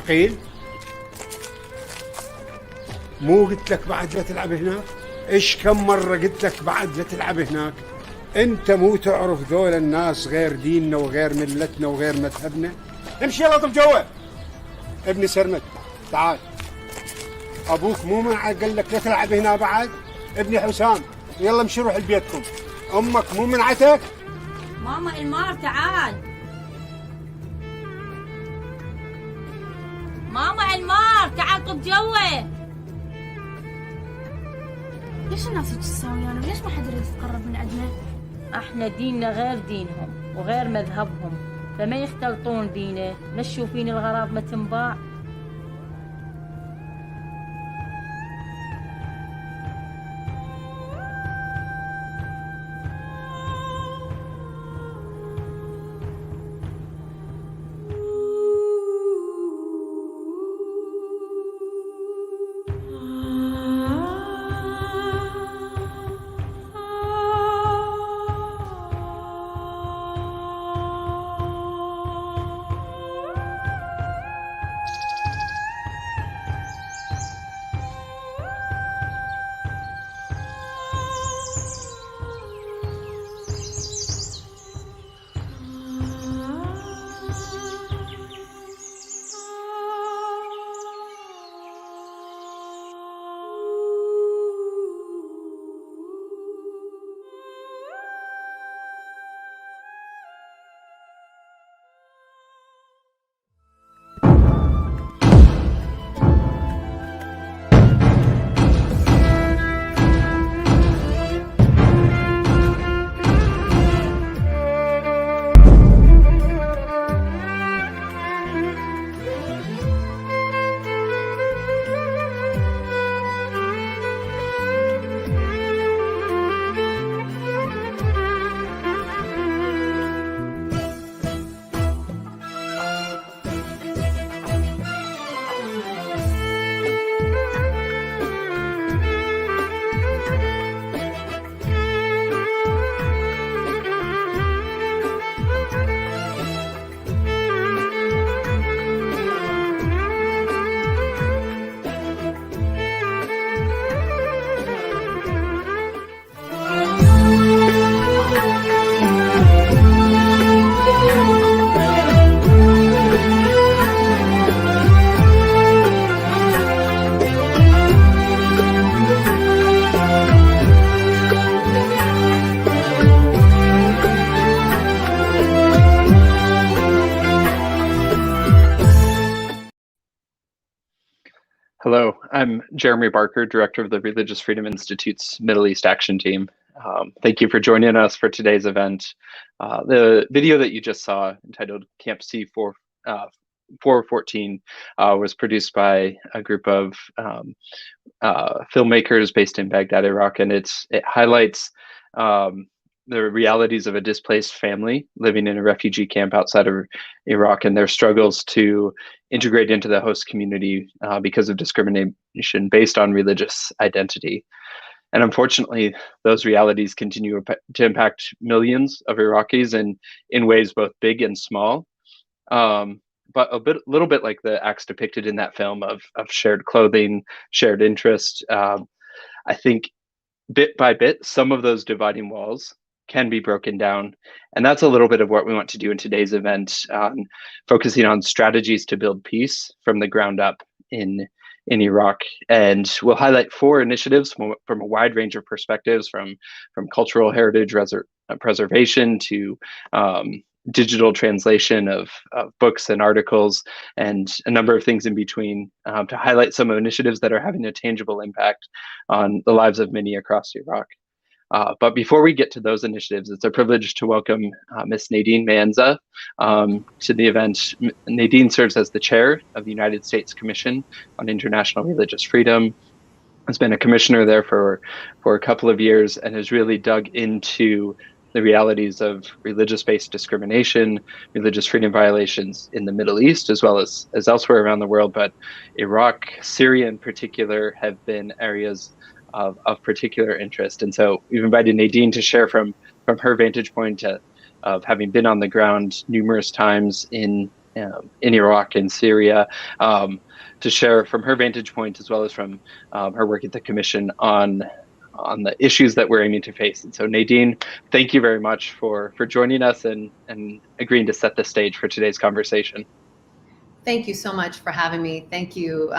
عقيل؟ مو قلت لك بعد لا تلعب هناك؟ إيش كم مرة قلت لك بعد لا تلعب هناك؟ أنت مو تعرف ذول الناس غير ديننا وغير ملتنا وغير مذهبنا؟ امشي يلا طب جوا. ابني سرمد تعال. أبوك مو قال لك لا تلعب هنا بعد؟ ابني حسام يلا امشي روح لبيتكم. أمك مو منعتك؟ ماما المار تعال. ماما المار تعال طب جوا. ليش الناس تساويون وليش ما حد يريد يتقرب من عندنا؟ احنا ديننا غير دينهم وغير مذهبهم، فما يختلطون بينا. ما تشوفين الغراب ما تنباع. Hello, I'm Jeremy Barker, Director of the Religious Freedom Institute's Middle East Action Team. Thank you for joining us for today's event. The video that you just saw, entitled Camp C4, 414, was produced by a group of filmmakers based in Baghdad, Iraq, and it highlights the realities of a displaced family living in a refugee camp outside of Iraq and their struggles to integrate into the host community because of discrimination based on religious identity. And unfortunately, those realities continue to impact millions of Iraqis in ways both big and small. But little bit like the acts depicted in that film of shared clothing, shared interest. I think bit by bit, some of those dividing walls can be broken down. And that's a little bit of what we want to do in today's event, focusing on strategies to build peace from the ground up in Iraq. And we'll highlight 4 initiatives from a wide range of perspectives, from cultural heritage preservation to digital translation of books and articles, and a number of things in between, to highlight some of the initiatives that are having a tangible impact on the lives of many across Iraq. But before we get to those initiatives, it's a privilege to welcome Ms. Nadine Maenza to the event. Nadine serves as the chair of the United States Commission on International Religious Freedom, has been a commissioner there for a couple of years, and has really dug into the realities of religious-based discrimination, religious freedom violations in the Middle East, as well as elsewhere around the world. But Iraq, Syria in particular, have been areas of particular interest. And so we've invited Nadine to share from her vantage point of having been on the ground numerous times in in Iraq and Syria, to share from her vantage point as well as from her work at the Commission on the issues that we're aiming to face. And so Nadine, thank you very much for joining us and agreeing to set the stage for today's conversation. Thank you so much for having me. Thank you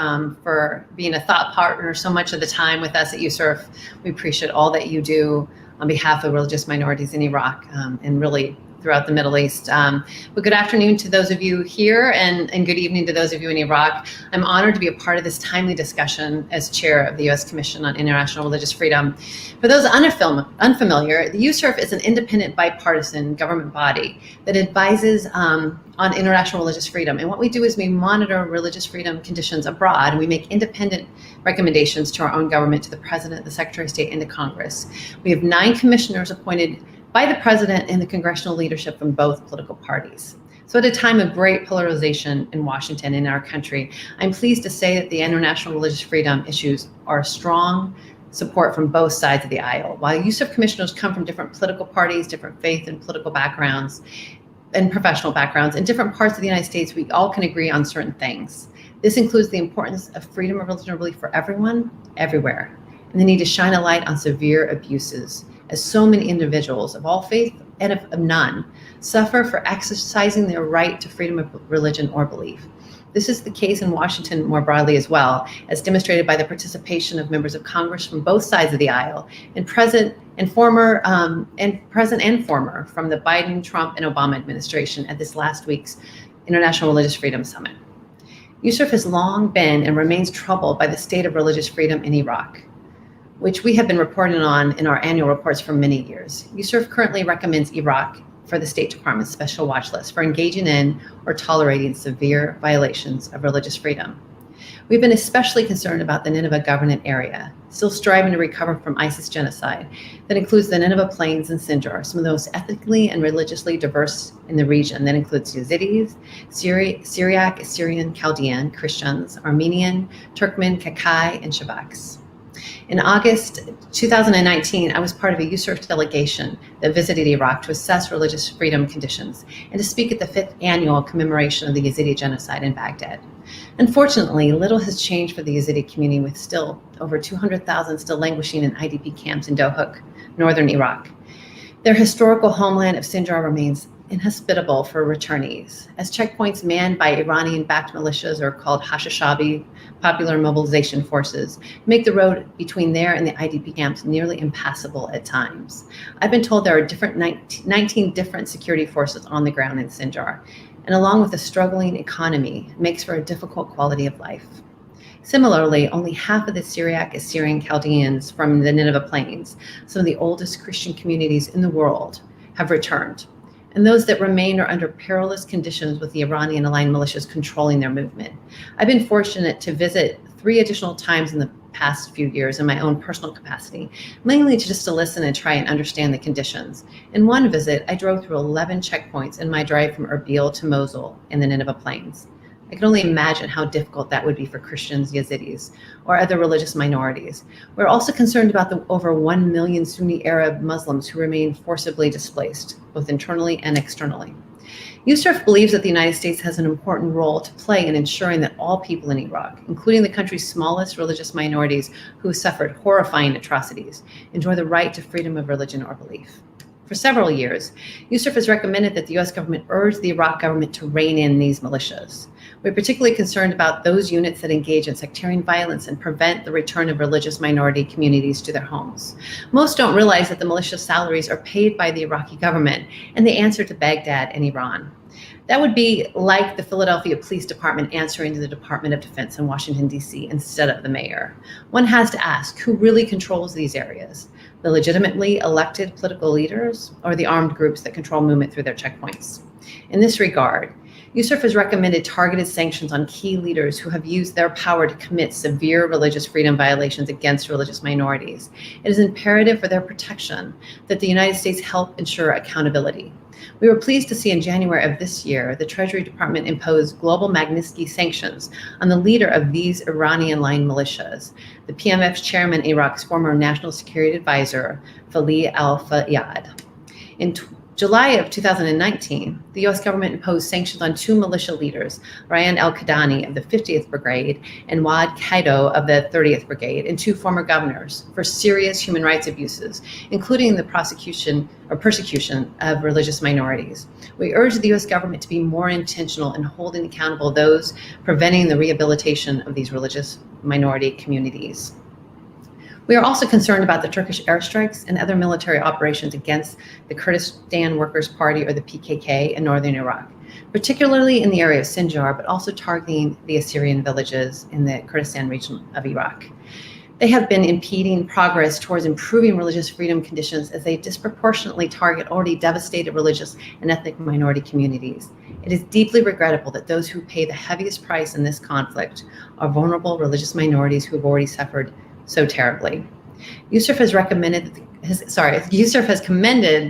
for being a thought partner so much of the time with us at USCIRF. We appreciate all that you do on behalf of religious minorities in Iraq and really throughout the Middle East. But good afternoon to those of you here and good evening to those of you in Iraq. I'm honored to be a part of this timely discussion as chair of the U.S. Commission on International Religious Freedom. For those unfamiliar, the USCIRF is an independent bipartisan government body that advises on international religious freedom. And what we do is we monitor religious freedom conditions abroad, and we make independent recommendations to our own government, to the President, the Secretary of State, and to Congress. We have 9 commissioners appointed by the President and the congressional leadership from both political parties. So at a time of great polarization in Washington and in our country, I'm pleased to say that the international religious freedom issues are strong support from both sides of the aisle. While USCIRF commissioners come from different political parties, different faith and political backgrounds, and professional backgrounds in different parts of the United States, we all can agree on certain things. This includes the importance of freedom of religion or belief for everyone, everywhere, and the need to shine a light on severe abuses, as so many individuals of all faith and of none suffer for exercising their right to freedom of religion or belief. This is the case in Washington more broadly as well, as demonstrated by the participation of members of Congress from both sides of the aisle, and present and former from the Biden, Trump, and Obama administration at this last week's International Religious Freedom Summit. USCIRF has long been and remains troubled by the state of religious freedom in Iraq, which we have been reporting on in our annual reports for many years. USCIRF currently recommends Iraq for the State Department's special watch list for engaging in or tolerating severe violations of religious freedom. We've been especially concerned about the Nineveh Governorate area, still striving to recover from ISIS genocide that includes the Nineveh Plains and Sinjar, some of the most ethnically and religiously diverse in the region. That includes Yazidis, Syriac, Assyrian, Chaldean, Christians, Armenian, Turkmen, Kakai, and Shabaks. In August 2019, I was part of a USCIRF delegation that visited Iraq to assess religious freedom conditions and to speak at the 5th annual commemoration of the Yazidi genocide in Baghdad. Unfortunately, little has changed for the Yazidi community, with still over 200,000 still languishing in IDP camps in Dohuk, northern Iraq. Their historical homeland of Sinjar remains inhospitable for returnees, as checkpoints manned by Iranian-backed militias, or called Hashishabi Popular Mobilization Forces, make the road between there and the IDP camps nearly impassable at times. I've been told there are 19 different security forces on the ground in Sinjar, and along with a struggling economy, makes for a difficult quality of life. Similarly, only half of the Syriac, Assyrian, Chaldeans from the Nineveh Plains, some of the oldest Christian communities in the world, have returned. And those that remain are under perilous conditions, with the Iranian-aligned militias controlling their movement. I've been fortunate to visit 3 additional times in the past few years in my own personal capacity, mainly just to listen and try and understand the conditions. In one visit, I drove through 11 checkpoints in my drive from Erbil to Mosul in the Nineveh Plains. I can only imagine how difficult that would be for Christians, Yazidis, or other religious minorities. We're also concerned about the over 1 million Sunni Arab Muslims who remain forcibly displaced, both internally and externally. USCIRF believes that the United States has an important role to play in ensuring that all people in Iraq, including the country's smallest religious minorities who have suffered horrifying atrocities, enjoy the right to freedom of religion or belief. For several years, USCIRF has recommended that the U.S. government urge the Iraq government to rein in these militias. We're particularly concerned about those units that engage in sectarian violence and prevent the return of religious minority communities to their homes. Most don't realize that the militia salaries are paid by the Iraqi government, and they answer to Baghdad and Iran. That would be like the Philadelphia Police Department answering to the Department of Defense in Washington, D.C. instead of the mayor. One has to ask, who really controls these areas? The legitimately elected political leaders, or the armed groups that control movement through their checkpoints? In this regard, USCIRF has recommended targeted sanctions on key leaders who have used their power to commit severe religious freedom violations against religious minorities. It is imperative for their protection that the United States help ensure accountability. We were pleased to see in January of this year, the Treasury Department impose global Magnitsky sanctions on the leader of these Iranian-aligned militias, the PMF's chairman, Iraq's former National Security Advisor, Fali al-Fayyad. In July of 2019, the U.S. government imposed sanctions on 2 militia leaders, Ryan al-Qadani of the 50th Brigade and Wad Kaido of the 30th Brigade, and 2 former governors for serious human rights abuses, including the persecution of religious minorities. We urge the U.S. government to be more intentional in holding accountable those preventing the rehabilitation of these religious minority communities. We are also concerned about the Turkish airstrikes and other military operations against the Kurdistan Workers' Party, or the PKK, in northern Iraq, particularly in the area of Sinjar, but also targeting the Assyrian villages in the Kurdistan region of Iraq. They have been impeding progress towards improving religious freedom conditions as they disproportionately target already devastated religious and ethnic minority communities. It is deeply regrettable that those who pay the heaviest price in this conflict are vulnerable religious minorities who have already suffered so terribly. Yusuf has commended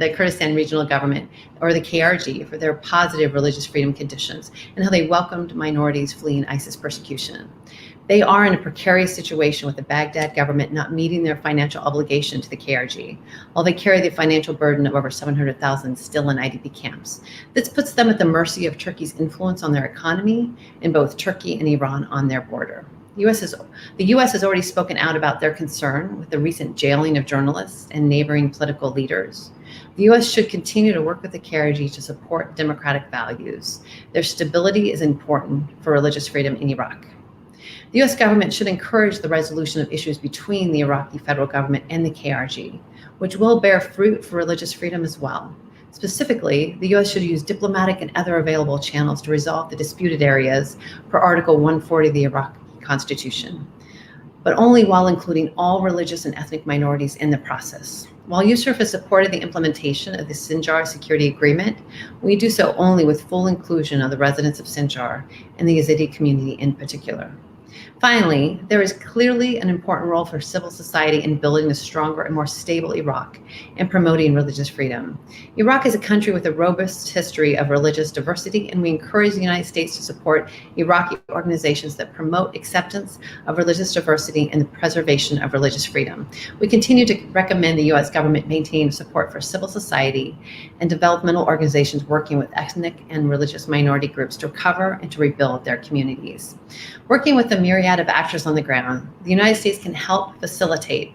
the Kurdistan Regional Government, or the KRG, for their positive religious freedom conditions and how they welcomed minorities fleeing ISIS persecution. They are in a precarious situation with the Baghdad government not meeting their financial obligation to the KRG, while they carry the financial burden of over 700,000 still in IDP camps. This puts them at the mercy of Turkey's influence on their economy and both Turkey and Iran on their border. The U.S. has already spoken out about their concern with the recent jailing of journalists and neighboring political leaders. The U.S. should continue to work with the KRG to support democratic values. Their stability is important for religious freedom in Iraq. The U.S. government should encourage the resolution of issues between the Iraqi federal government and the KRG, which will bear fruit for religious freedom as well. Specifically, the U.S. should use diplomatic and other available channels to resolve the disputed areas per Article 140 of the Iraqi Constitution, but only while including all religious and ethnic minorities in the process. While Yusuf has supported the implementation of the Sinjar Security Agreement, we do so only with full inclusion of the residents of Sinjar and the Yazidi community in particular. Finally, there is clearly an important role for civil society in building a stronger and more stable Iraq and promoting religious freedom. Iraq is a country with a robust history of religious diversity, and we encourage the United States to support Iraqi organizations that promote acceptance of religious diversity and the preservation of religious freedom. We continue to recommend the U.S. government maintain support for civil society and developmental organizations working with ethnic and religious minority groups to recover and to rebuild their communities. Working with the myriad of actors on the ground, the United States can help facilitate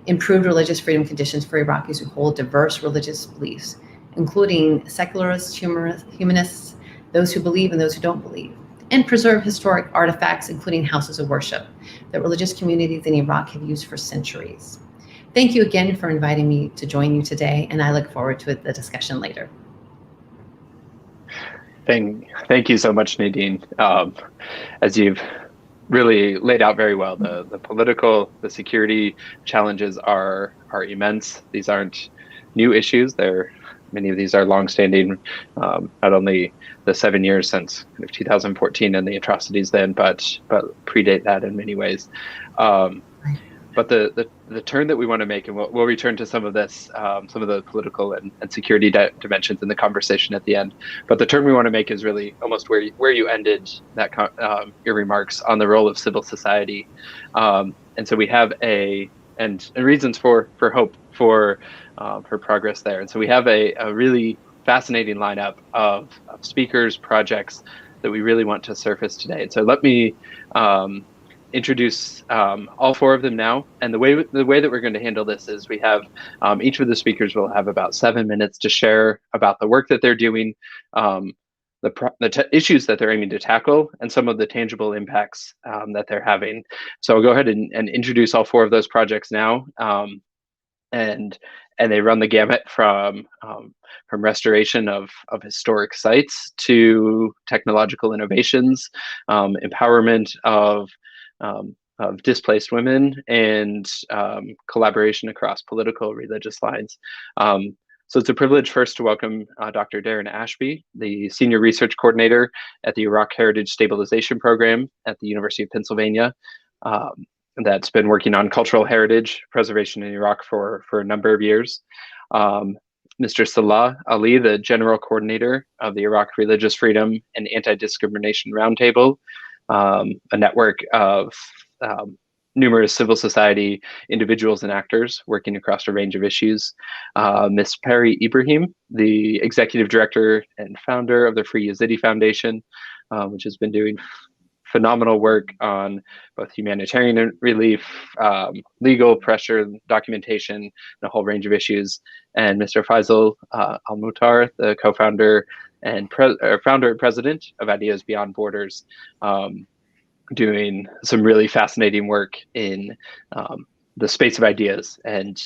improved religious freedom conditions for Iraqis who hold diverse religious beliefs, including secularists, humanists, those who believe and those who don't believe, and preserve historic artifacts, including houses of worship that religious communities in Iraq have used for centuries. Thank you again for inviting me to join you today, and I look forward to the discussion later. Thank you so much, Nadine. As you've really laid out very well, the political, the security challenges are immense. These aren't new issues. Many of these are longstanding, not only the 7 years since 2014 and the atrocities then, but predate that in many ways. But the turn that we want to make, and we'll return to some of this, some of the political and security dimensions in the conversation at the end. But the turn we want to make is really almost where you ended that your remarks on the role of civil society, and so we have and reasons for hope for progress there. And so we have a really fascinating lineup of speakers, projects that we really want to surface today. And so let me introduce all 4 of them now. And the way that we're going to handle this is we have each of the speakers will have about 7 minutes to share about the work that they're doing, the issues that they're aiming to tackle, and some of the tangible impacts that they're having. So I'll go ahead and introduce all 4 of those projects now. And they run the gamut from restoration of historic sites to technological innovations, empowerment of displaced women, and collaboration across political, religious lines. So it's a privilege first to welcome Dr. Darren Ashby, the Senior Research Coordinator at the Iraq Heritage Stabilization Program at the University of Pennsylvania. That's been working on cultural heritage preservation in Iraq for a number of years. Mr. Salah Ali, the General Coordinator of the Iraq Religious Freedom and Anti-Discrimination Roundtable, a network of numerous civil society individuals and actors working across a range of issues. Ms. Perry Ibrahim, the executive director and founder of the Free Yazidi Foundation, which has been doing phenomenal work on both humanitarian relief, legal pressure, documentation, and a whole range of issues. And Mr. Faisal Al-Mutar, the co-founder and founder and president of Ideas Beyond Borders, doing some really fascinating work in the space of ideas and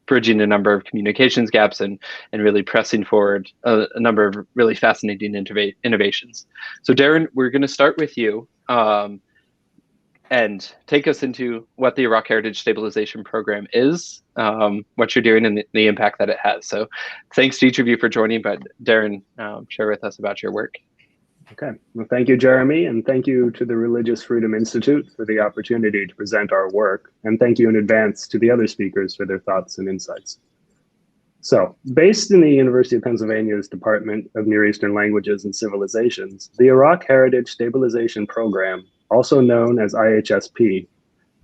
bridging a number of communications gaps and really pressing forward a number of really fascinating innovations. So Darren, we're going to start with you and take us into what the Iraq Heritage Stabilization Program is, what you're doing, and the impact that it has. So thanks to each of you for joining, but Darren, share with us about your work. Okay, well, thank you, Jeremy, and thank you to the Religious Freedom Institute for the opportunity to present our work, and thank you in advance to the other speakers for their thoughts and insights. So, based in the University of Pennsylvania's Department of Near Eastern Languages and Civilizations, the Iraq Heritage Stabilization Program, also known as IHSP,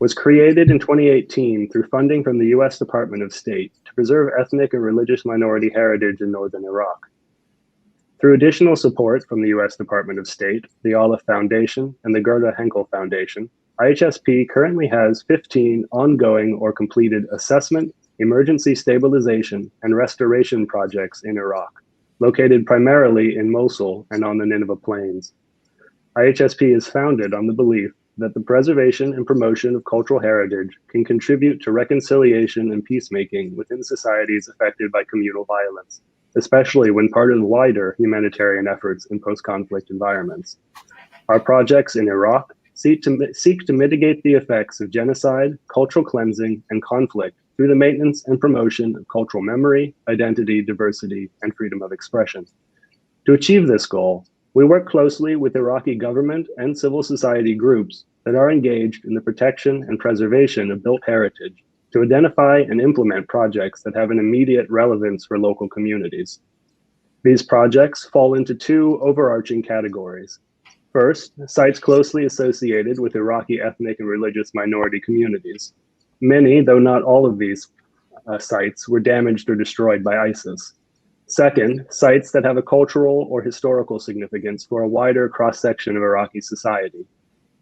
was created in 2018 through funding from the U.S. Department of State to preserve ethnic and religious minority heritage in northern Iraq. Through additional support from the U.S. Department of State, the Olive Foundation, and the Gerda Henkel Foundation, IHSP currently has 15 ongoing or completed assessment, emergency stabilization, and restoration projects in Iraq, located primarily in Mosul and on the Nineveh Plains. IHSP is founded on the belief that the preservation and promotion of cultural heritage can contribute to reconciliation and peacemaking within societies affected by communal violence, especially when part of wider humanitarian efforts in post-conflict environments. Our projects in Iraq seek to mitigate the effects of genocide, cultural cleansing, and conflict through the maintenance and promotion of cultural memory, identity, diversity, and freedom of expression. To achieve this goal, we work closely with Iraqi government and civil society groups that are engaged in the protection and preservation of built heritage to identify and implement projects that have an immediate relevance for local communities. These projects fall into two overarching categories. First, sites closely associated with Iraqi ethnic and religious minority communities. Many, though not all of these sites, were damaged or destroyed by ISIS. Second, sites that have a cultural or historical significance for a wider cross-section of Iraqi society.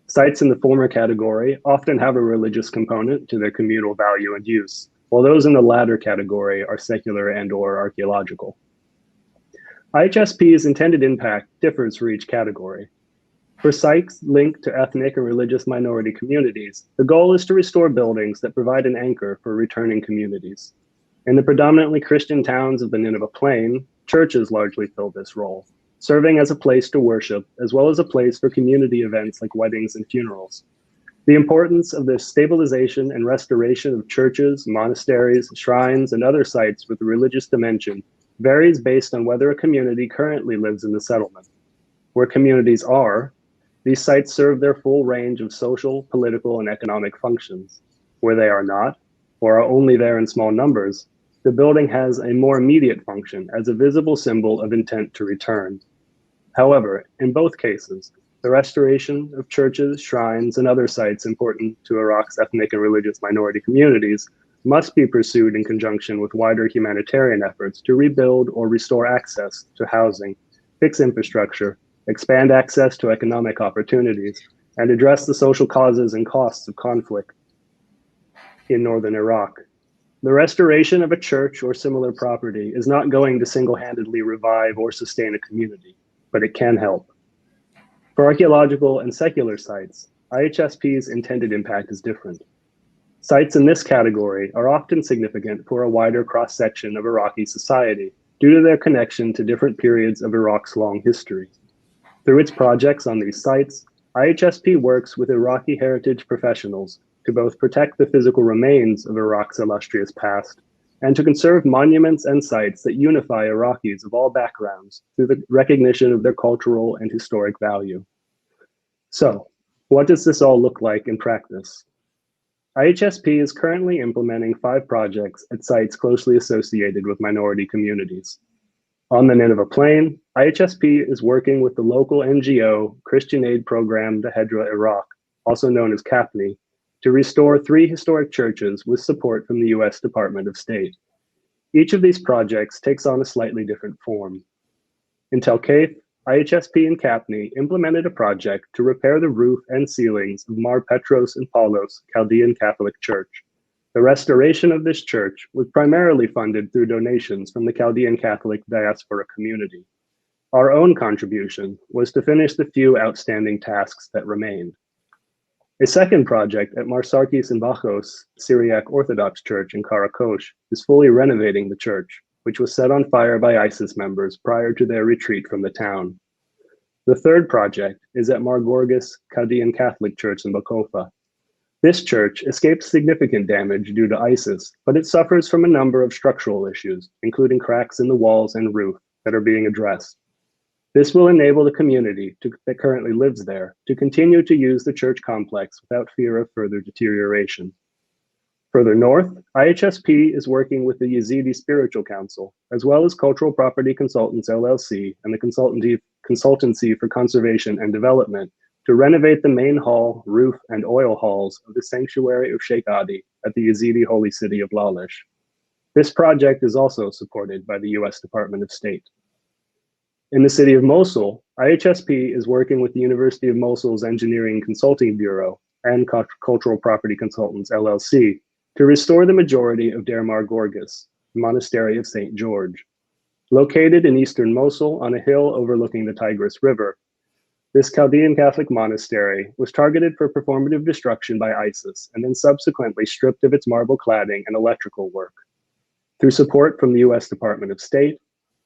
Sites in the former category often have a religious component to their communal value and use, while those in the latter category are secular and/or archaeological. IHSP's intended impact differs for each category. For sites linked to ethnic and religious minority communities, the goal is to restore buildings that provide an anchor for returning communities. In the predominantly Christian towns of the Nineveh Plain, churches largely fill this role, serving as a place to worship, as well as a place for community events like weddings and funerals. The importance of the stabilization and restoration of churches, monasteries, shrines, and other sites with a religious dimension varies based on whether a community currently lives in the settlement. Where communities are, these sites serve their full range of social, political, and economic functions. Where they are not, or are only there in small numbers, the building has a more immediate function as a visible symbol of intent to return. However, in both cases, the restoration of churches, shrines, and other sites important to Iraq's ethnic and religious minority communities must be pursued in conjunction with wider humanitarian efforts to rebuild or restore access to housing, fix infrastructure, expand access to economic opportunities, and address the social causes and costs of conflict in northern Iraq. The restoration of a church or similar property is not going to single-handedly revive or sustain a community, but it can help. For archaeological and secular sites, IHSP's intended impact is different. Sites in this category are often significant for a wider cross-section of Iraqi society due to their connection to different periods of Iraq's long history. Through its projects on these sites, IHSP works with Iraqi heritage professionals to both protect the physical remains of Iraq's illustrious past and to conserve monuments and sites that unify Iraqis of all backgrounds through the recognition of their cultural and historic value. So, what does this all look like in practice? IHSP is currently implementing 5 projects at sites closely associated with minority communities. On the Nineveh Plain, IHSP is working with the local NGO Christian aid program, the Hedra Iraq, also known as CAPNI, to restore 3 historic churches with support from the US Department of State. Each of these projects takes on a slightly different form. In Tel Keith, IHSP and CAPNI implemented a project to repair the roof and ceilings of Mar Petros and Paulos Chaldean Catholic Church. The restoration of this church was primarily funded through donations from the Chaldean Catholic diaspora community. Our own contribution was to finish the few outstanding tasks that remained. A second project at Mar Sarkis and Bachos Syriac Orthodox Church in Karakosh is fully renovating the church, which was set on fire by ISIS members prior to their retreat from the town. The third project is at Mar Gorgis Chaldean Catholic Church in Bakofa. This church escaped significant damage due to ISIS, but it suffers from a number of structural issues, including cracks in the walls and roof that are being addressed. This will enable the community that currently lives there to continue to use the church complex without fear of further deterioration. Further north, IHSP is working with the Yazidi Spiritual Council, as well as Cultural Property Consultants LLC and the Consultancy for Conservation and Development to renovate the main hall, roof, and oil halls of the sanctuary of Sheikh Adi at the Yazidi holy city of Lalish. This project is also supported by the US Department of State. In the city of Mosul, IHSP is working with the University of Mosul's Engineering Consulting Bureau and Cultural Property Consultants LLC to restore the majority of Deir Mar Gorgis, the monastery of St. George. Located in eastern Mosul on a hill overlooking the Tigris River, this Chaldean Catholic monastery was targeted for performative destruction by ISIS and then subsequently stripped of its marble cladding and electrical work. Through support from the US Department of State,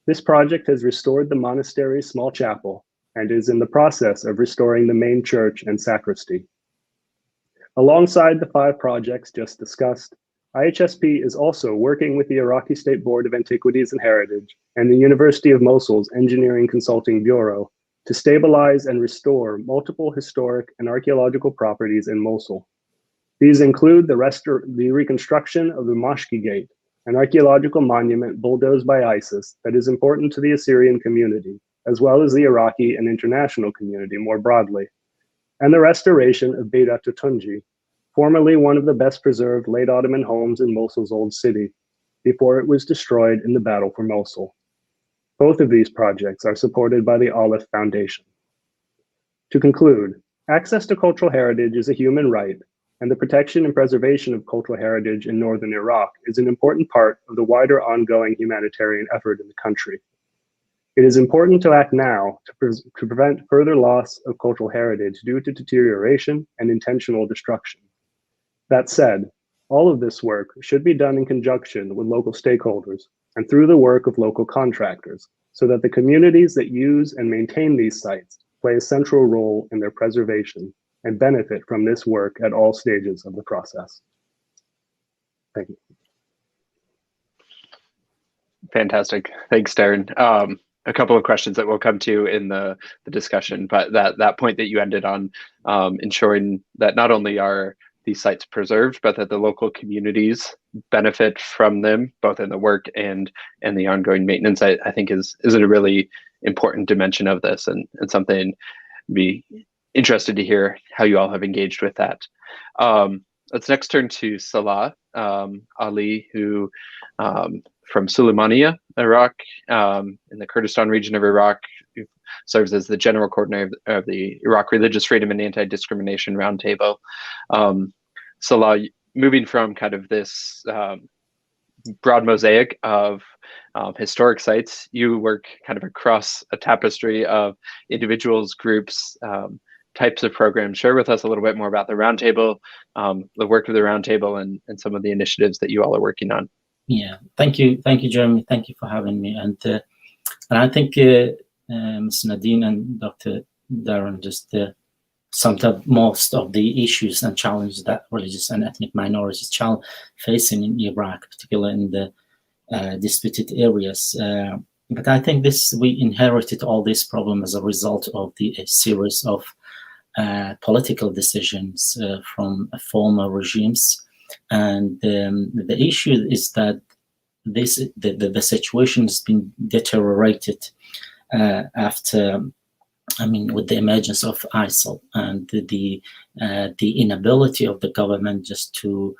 this project has restored the monastery's small chapel and is in the process of restoring the main church and sacristy. Alongside the 5 projects just discussed, IHSP is also working with the Iraqi State Board of Antiquities and Heritage and the University of Mosul's Engineering Consulting Bureau to stabilize and restore multiple historic and archaeological properties in Mosul. These include the reconstruction of the Mashki Gate, an archaeological monument bulldozed by ISIS that is important to the Assyrian community, as well as the Iraqi and international community more broadly, and the restoration of Beit Tutunji, formerly one of the best preserved late Ottoman homes in Mosul's old city, before it was destroyed in the Battle for Mosul. Both of these projects are supported by the Aleph Foundation. To conclude, access to cultural heritage is a human right, and the protection and preservation of cultural heritage in northern Iraq is an important part of the wider ongoing humanitarian effort in the country. It is important to act now to prevent further loss of cultural heritage due to deterioration and intentional destruction. That said, all of this work should be done in conjunction with local stakeholders and through the work of local contractors, so that the communities that use and maintain these sites play a central role in their preservation and benefit from this work at all stages of the process. Thank you. Fantastic. Thanks, Darren. A couple of questions that we'll come to in the discussion, but that point that you ended on, ensuring that not only are these sites preserved, but that the local communities benefit from them, both in the work and the ongoing maintenance, I think is a really important dimension of this, and something to be interested to hear how you all have engaged with that. Let's next turn to Salah Ali, who from Suleimania, Iraq, in the Kurdistan region of Iraq, who serves as the general coordinator of the Iraq Religious Freedom and Anti-Discrimination Roundtable. Salah, moving from kind of this broad mosaic of historic sites, you work kind of across a tapestry of individuals, groups, types of programs. Share with us a little bit more about the Roundtable, the work of the Roundtable, and some of the initiatives that you all are working on. Yeah, thank you, Jeremy. Thank you for having me. And I think Ms. Nadine and Dr. Darren just summed up most of the issues and challenges that religious and ethnic minorities facing in Iraq, particularly in the disputed areas. But I think we inherited all this problem as a result of a series of political decisions from former regimes. And the issue is that the situation has been deteriorated after with the emergence of ISIL and the inability of the government just to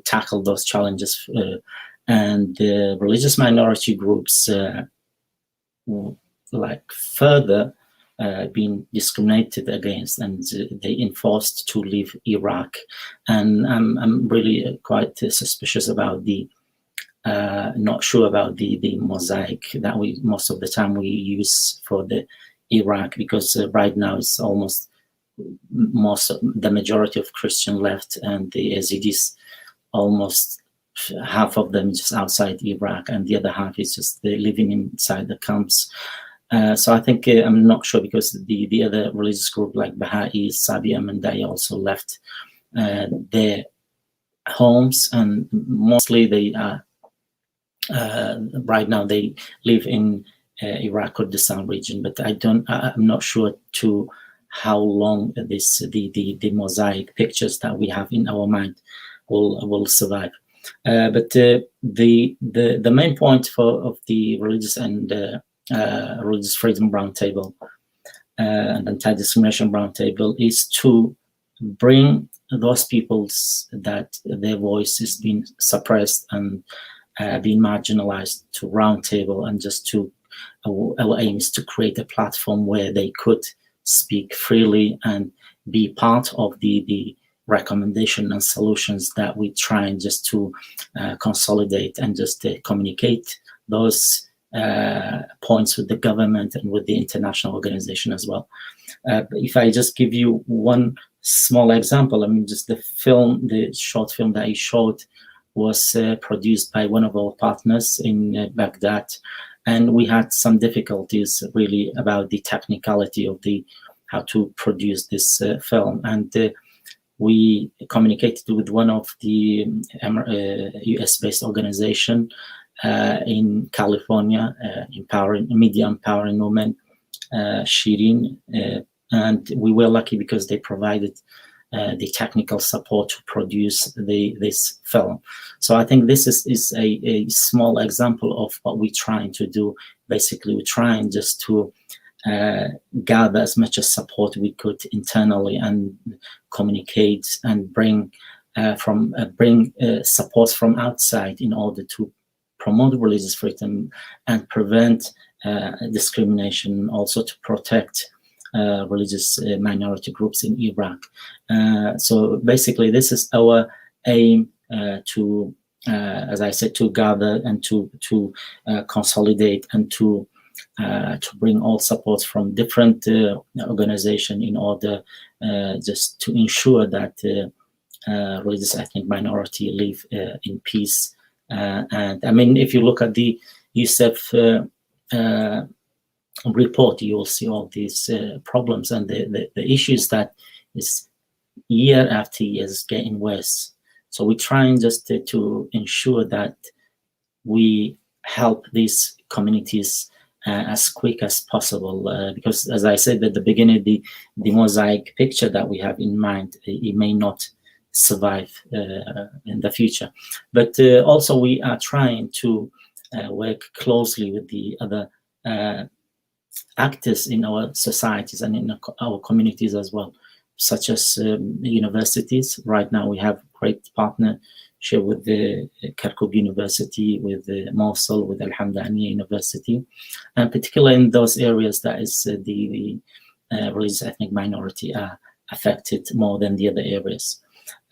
tackle those challenges, and the religious minority groups further being discriminated against, and they enforced to leave Iraq. And I'm really quite suspicious about the not sure about the mosaic that we most of the time we use for the Iraq, because right now it's almost the majority of Christian left, and the Yazidis, almost half of them just outside Iraq, and the other half is just living inside the camps. So I think I'm not sure, because the other religious group like Baha'is, Sabi'im, and they also left their homes, and mostly they are right now they live in Iraq Kurdistan region. But I'm not sure to how long the mosaic pictures that we have in our mind will survive. But the main point of the religious and religious freedom roundtable and anti-discrimination roundtable is to bring those peoples that their voice is being suppressed and being marginalized to roundtable, and just to our aim is to create a platform where they could speak freely and be part of the recommendation and solutions that we try and just to consolidate and just communicate those points with the government and with the international organization as well. If I just give you one small example, just the short film that I showed was produced by one of our partners in Baghdad, and we had some difficulties really about the technicality of how to produce this film, and we communicated with one of the US-based organization in California, media empowering women, Shirin, and we were lucky because they provided the technical support to produce this film. So I think this is a small example of what we're trying to do. Basically, we're trying just to gather as much as support we could internally and communicate and bring support from outside in order to promote religious freedom and prevent discrimination, also to protect religious minority groups in Iraq. So basically, this is our aim to, as I said, to gather and to consolidate and to bring all support from different organizations in order just to ensure that religious ethnic minority live in peace. And if you look at the UNICEF report, you will see all these problems and the issues that is year after year is getting worse. So we're trying just to ensure that we help these communities as quick as possible, because as I said at the beginning, the mosaic picture that we have in mind, it may not survive in the future. But also we are trying to work closely with the other actors in our societies and in our communities as well, such as universities. Right now we have great partnership with the Kirkuk University, with Mosul, with Al-Hamdaniya University, and particularly in those areas that is the religious ethnic minority are affected more than the other areas.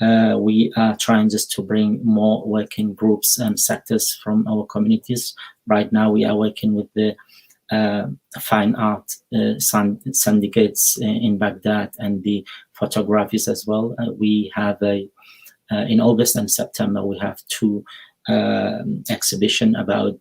We are trying just to bring more working groups and sectors from our communities. Right now we are working with the fine art syndicates in Baghdad and the photographies as well. We have in August and September, we have two exhibitions about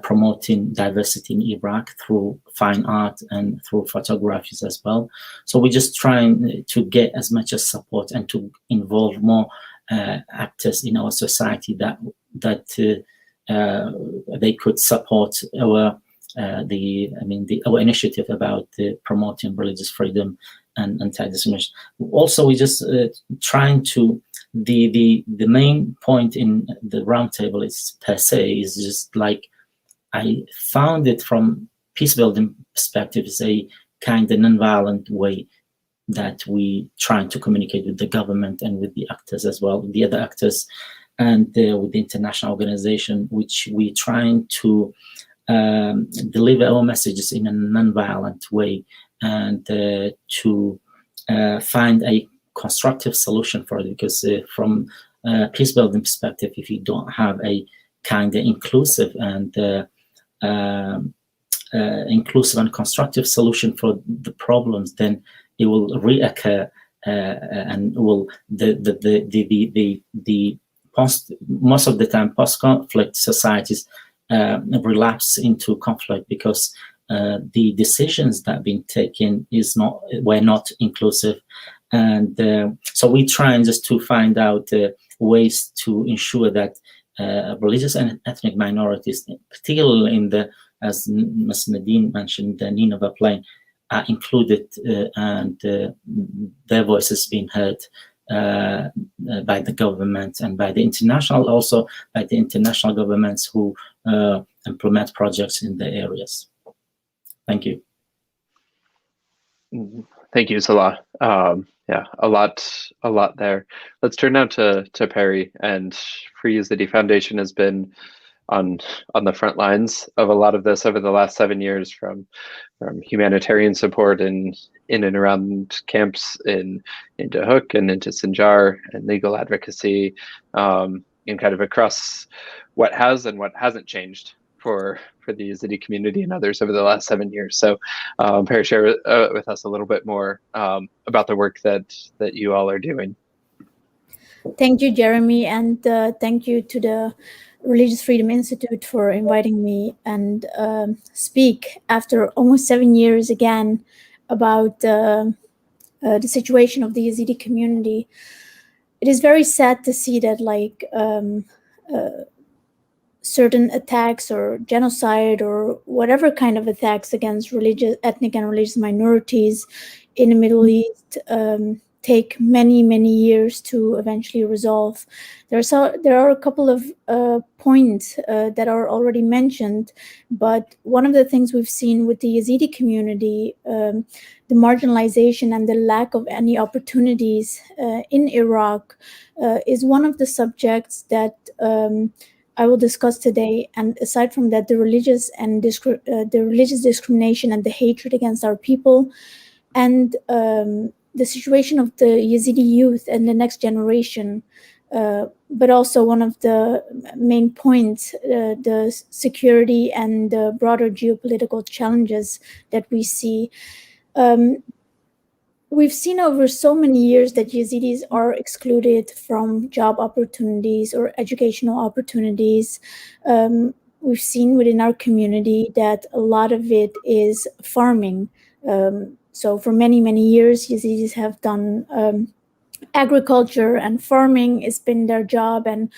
promoting diversity in Iraq through fine art and through photographies as well. So we're just trying to get as much as support and to involve more actors in our society that they could support our our initiative about promoting religious freedom and anti-discrimination. Also, we just trying to the main point in the roundtable is per se is just like I found it from peace building perspective is a kind of non-violent way that we trying to communicate with the government and with the actors as well, the other actors, and with the international organization, which we trying to deliver our messages in a non-violent way, and to find a constructive solution for it. Because from a peace building perspective, if you don't have a kind of inclusive and constructive solution for the problems, then it will reoccur, and will most of the time post-conflict societies relapse into conflict, because the decisions that have been taken were not inclusive. And so we trying just to find out ways to ensure that religious and ethnic minorities, particularly in the, as Ms. Nadine mentioned, the Nineveh Plain, are included, and their voices being heard by the government and by the international, also by the international governments who implement projects in the areas. Thank you. Thank you, Salah. Yeah, a lot there. Let's turn now to Perry. And Free Yazidi Foundation has been on the front lines of a lot of this over the last 7 years, from humanitarian support in and around camps into Hook and into Sinjar, and legal advocacy, and kind of across what has and what hasn't changed for the Yazidi community and others over the last 7 years. So Perry, share with us a little bit more about the work that you all are doing. Thank you, Jeremy, and thank you to the Religious Freedom Institute for inviting me and speak after almost 7 years again about the situation of the Yazidi community. It is very sad to see that certain attacks or genocide or whatever kind of attacks against ethnic and religious minorities in the Middle East take many, many years to eventually resolve. There are a couple of points that are already mentioned, but one of the things we've seen with the Yazidi community, the marginalization and the lack of any opportunities in Iraq is one of the subjects that I will discuss today. And aside from that, the religious discrimination and the hatred against our people, and the situation of the Yazidi youth and the next generation, but also one of the main points, the security and the broader geopolitical challenges that we see. We've seen over so many years that Yazidis are excluded from job opportunities or educational opportunities. We've seen within our community that a lot of it is farming. So for many, many years, Yazidis have done agriculture, and farming has been their job, and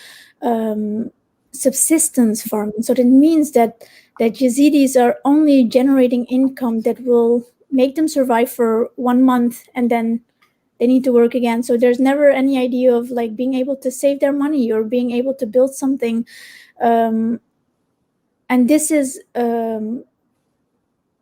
subsistence farming. So that means that Yazidis are only generating income that will make them survive for 1 month, and then they need to work again. So there's never any idea of being able to save their money or being able to build something. And this is,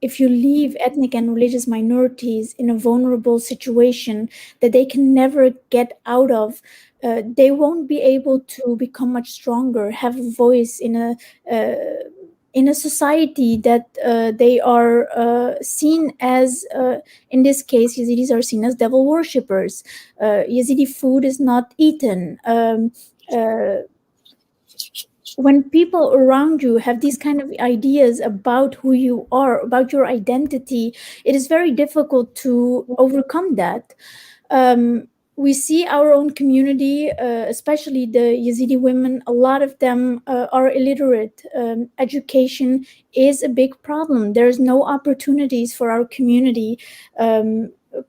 if you leave ethnic and religious minorities in a vulnerable situation that they can never get out of, they won't be able to become much stronger, have a voice in a society that they are seen as, in this case, Yazidis are seen as devil worshippers. Yazidi food is not eaten. When people around you have these kind of ideas about who you are, about your identity, it is very difficult to overcome that. We see our own community, especially the Yazidi women, a lot of them are illiterate. Education is a big problem. There's no opportunities for our community.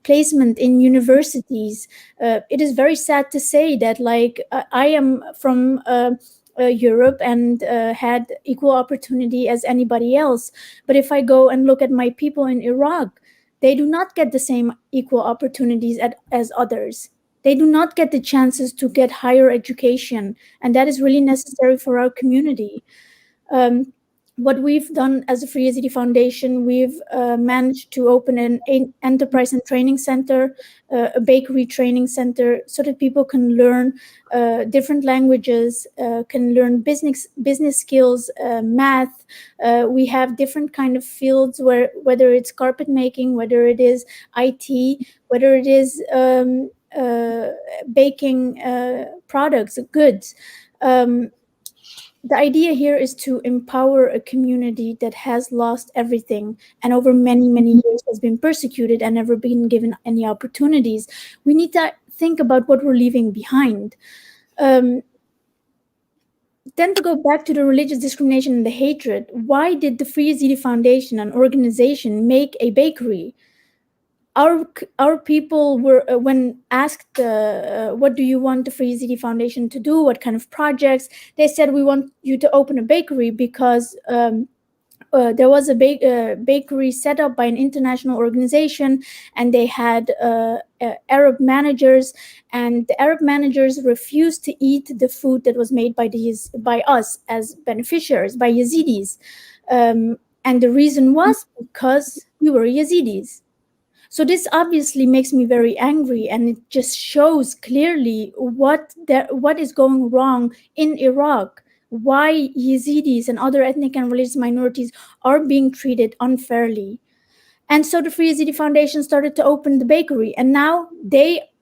Placement in universities. It is very sad to say that I am from Europe and had equal opportunity as anybody else. But if I go and look at my people in Iraq, they do not get the same equal opportunities as others. They do not get the chances to get higher education, and that is really necessary for our community. what we've done as a Free Yazidi Foundation, we've managed to open an enterprise and training center, a bakery training center, so that people can learn different languages, can learn business skills, math. We have different kind of fields whether it's carpet making, whether it is IT, whether it is baking products, goods. The idea here is to empower a community that has lost everything and over many, many years has been persecuted and never been given any opportunities. We need to think about what we're leaving behind. Then to go back to the religious discrimination and the hatred, why did the Free Yazidi Foundation, an organization, make a bakery? Our people were, when asked, what do you want the Free Yazidi Foundation to do? What kind of projects? They said, we want you to open a bakery because there was a bakery set up by an international organization, and they had Arab managers, and the Arab managers refused to eat the food that was made by us as beneficiaries, by Yazidis. And the reason was because we were Yazidis. So this obviously makes me very angry, and it just shows clearly what is going wrong in Iraq, why Yazidis and other ethnic and religious minorities are being treated unfairly. And so the Free Yazidi Foundation started to open the bakery, and now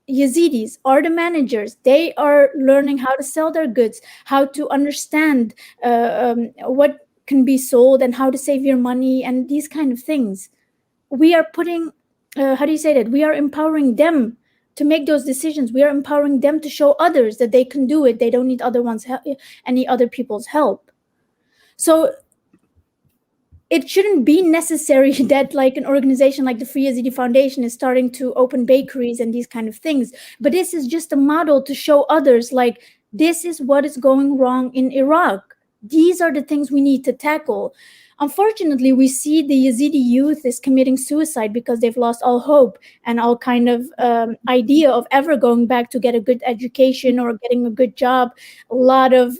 Yazidis are the managers. They are learning how to sell their goods, how to understand what can be sold and how to save your money and these kind of things. We are putting we are empowering them to make those decisions. We are empowering them to show others that they can do it. They don't need any other people's help. So it shouldn't be necessary that like an organization like the Free Yazidi Foundation is starting to open bakeries and these kind of things. But this is just a model to show others, like, this is what is going wrong in Iraq. These are the things we need to tackle. Unfortunately, we see the Yazidi youth is committing suicide because they've lost all hope and all kind of idea of ever going back to get a good education or getting a good job. A lot of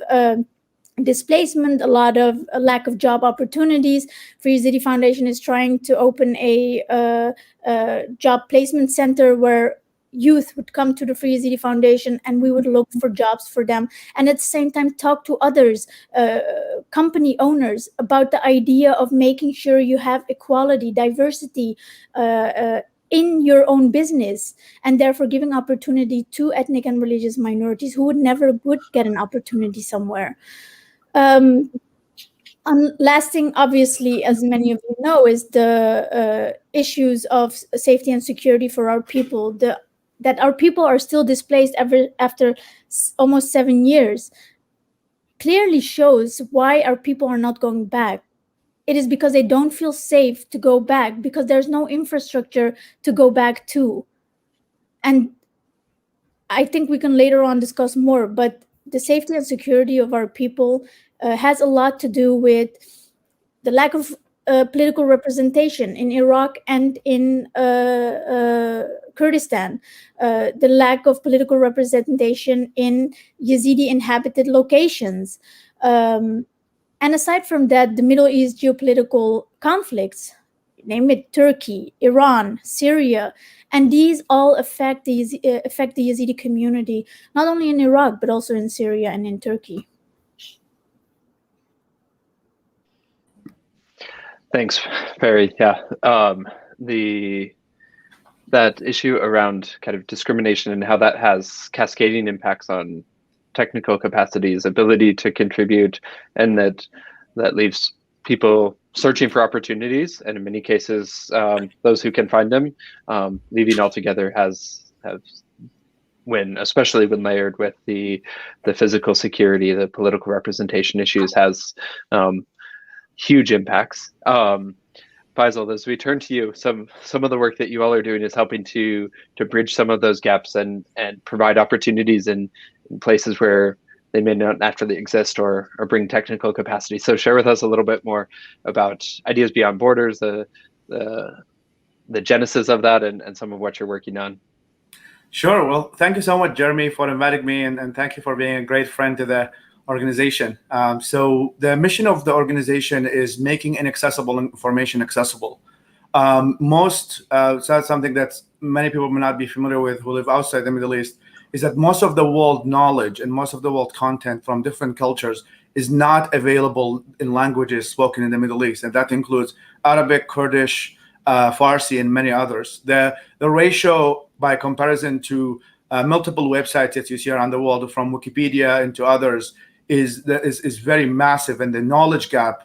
displacement, a lot of lack of job opportunities. Free Yazidi Foundation is trying to open a job placement center where youth would come to the Free Yazidi Foundation and we would look for jobs for them, and at the same time talk to others, company owners, about the idea of making sure you have equality, diversity in your own business, and therefore giving opportunity to ethnic and religious minorities who would get an opportunity somewhere. Last thing, obviously, as many of you know, is the issues of safety and security for our people. That our people are still displaced after almost 7 years clearly shows why our people are not going back. It is because they don't feel safe to go back, because there's no infrastructure to go back to. And I think we can later on discuss more, but the safety and security of our people has a lot to do with the lack of political representation in Iraq and in Kurdistan, the lack of political representation in Yazidi inhabited locations. And aside from that, the Middle East geopolitical conflicts, name it Turkey, Iran, Syria, and these all affect the Yazidi community, not only in Iraq, but also in Syria and in Turkey. Thanks, Perry. Yeah, that issue around kind of discrimination and how that has cascading impacts on technical capacities, ability to contribute, and that leaves people searching for opportunities, and in many cases, those who can find them, leaving altogether especially when layered with the physical security, the political representation issues, has huge impacts. Faisal, as we turn to you, some of the work that you all are doing is helping to bridge some of those gaps and provide opportunities in places where they may not naturally exist or bring technical capacity. So share with us a little bit more about Ideas Beyond Borders, the genesis of that, and some of what you're working on. Sure. Well, thank you so much, Jeremy, for inviting me, and thank you for being a great friend to the organization. So the mission of the organization is making inaccessible information accessible. So that's something that many people may not be familiar with who live outside the Middle East, is that most of the world knowledge and most of the world content from different cultures is not available in languages spoken in the Middle East. And that includes Arabic, Kurdish, Farsi, and many others. The ratio by comparison to multiple websites that you see around the world, from Wikipedia and to others, is very massive, and the knowledge gap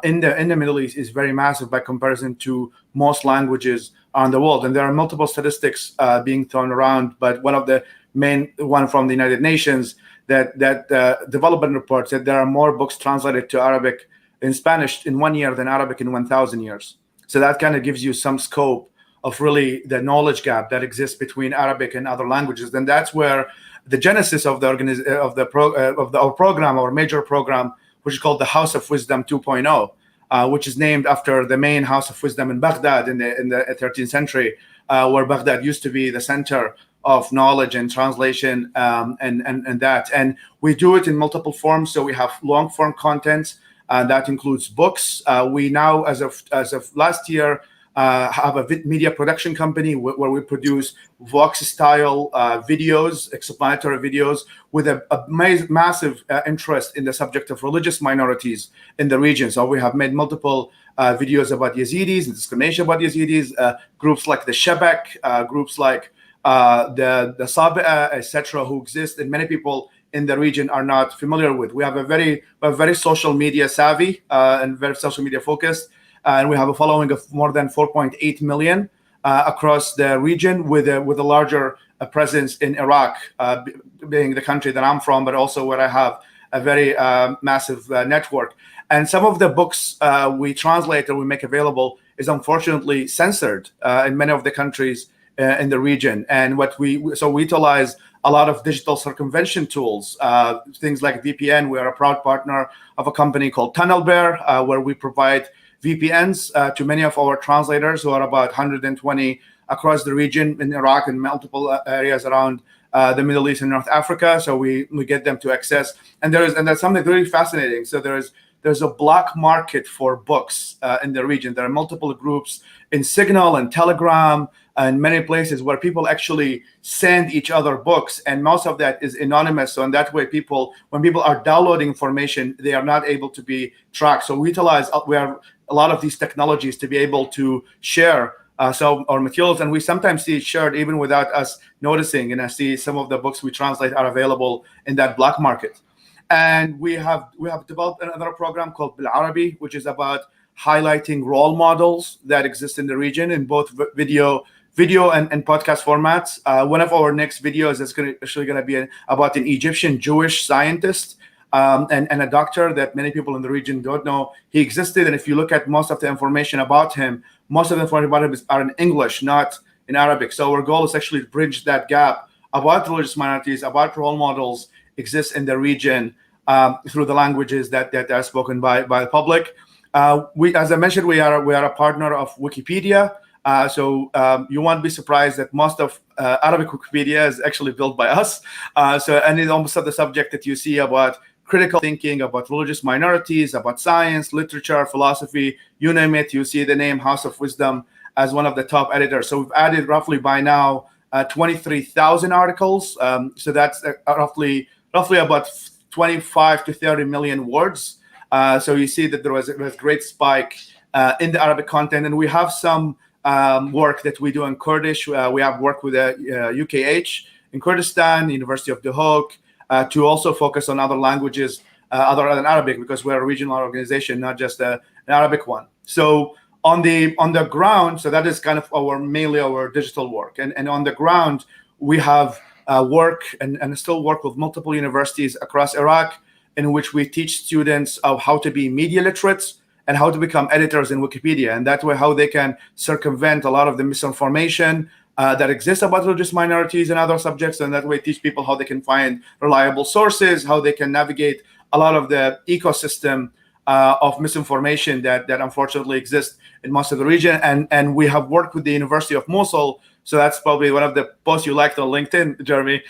in the Middle East is very massive by comparison to most languages around the world. And there are multiple statistics being thrown around, but one of the main one from the United Nations that development reports that there are more books translated to Arabic in Spanish in 1 year than Arabic in 1,000 years. So that kind of gives you some scope of really the knowledge gap that exists between Arabic and other languages. And that's where the genesis of our program, our major program, which is called the House of Wisdom 2.0, which is named after the main House of Wisdom in Baghdad in the 13th century, where Baghdad used to be the center of knowledge and translation and that. And we do it in multiple forms. So we have long form content that includes books. We now, as of last year, have a media production company where we produce Vox-style videos, explanatory videos, with a massive interest in the subject of religious minorities in the region. So we have made multiple videos about Yazidis and discrimination about Yazidis, groups like the Shabak, groups like the Sabi'a, etc., who exist, and many people in the region are not familiar with. We have a very social media savvy and very social media focused. And we have a following of more than 4.8 million across the region, with a larger presence in Iraq, being the country that I'm from, but also where I have a very massive network. And some of the books we translate or we make available is unfortunately censored in many of the countries in the region. And we utilize a lot of digital circumvention tools, things like VPN. We are a proud partner of a company called TunnelBear, where we provide VPNs to many of our translators, who are about 120 across the region in Iraq and multiple areas around the Middle East and North Africa. So we get them to access, and that's something really fascinating. So there's a black market for books in the region. There are multiple groups in Signal and Telegram and many places where people actually send each other books, and most of that is anonymous. So in that way, when people are downloading information, they are not able to be tracked. So we have a lot of these technologies to be able to share our materials, and we sometimes see it shared even without us noticing. And I see some of the books we translate are available in that black market. And we have developed another program called Bil Arabi, which is about highlighting role models that exist in the region in both video and podcast formats. One of our next videos is actually going to be about an Egyptian Jewish scientist and a doctor that many people in the region don't know he existed. And if you look at most of the information about him, most of the information about him are in English, not in Arabic. So our goal is actually to bridge that gap about religious minorities, about role models exist in the region through the languages that are spoken by the public. As I mentioned, we are a partner of Wikipedia. So you won't be surprised that most of Arabic Wikipedia is actually built by us. And it's almost the subject that you see about critical thinking, about religious minorities, about science, literature, philosophy, you name it, you see the name House of Wisdom as one of the top editors. So we've added roughly by now 23,000 articles. So that's roughly about 25 to 30 million words. So you see that there was a great spike in the Arabic content. And we have some work that we do in Kurdish. We have worked with UKH in Kurdistan, University of Duhok, to also focus on other languages other than Arabic, because we're a regional organization, not just an Arabic one. So on the ground, so that is kind of mainly our digital work. And on the ground, we have work and still work with multiple universities across Iraq, in which we teach students of how to be media literates and how to become editors in Wikipedia. And that way, how they can circumvent a lot of the misinformation that exists about religious minorities and other subjects. And that way, teach people how they can find reliable sources, how they can navigate a lot of the ecosystem of misinformation that unfortunately exists in most of the region. And we have worked with the University of Mosul So that's probably one of the posts you liked on LinkedIn, Jeremy.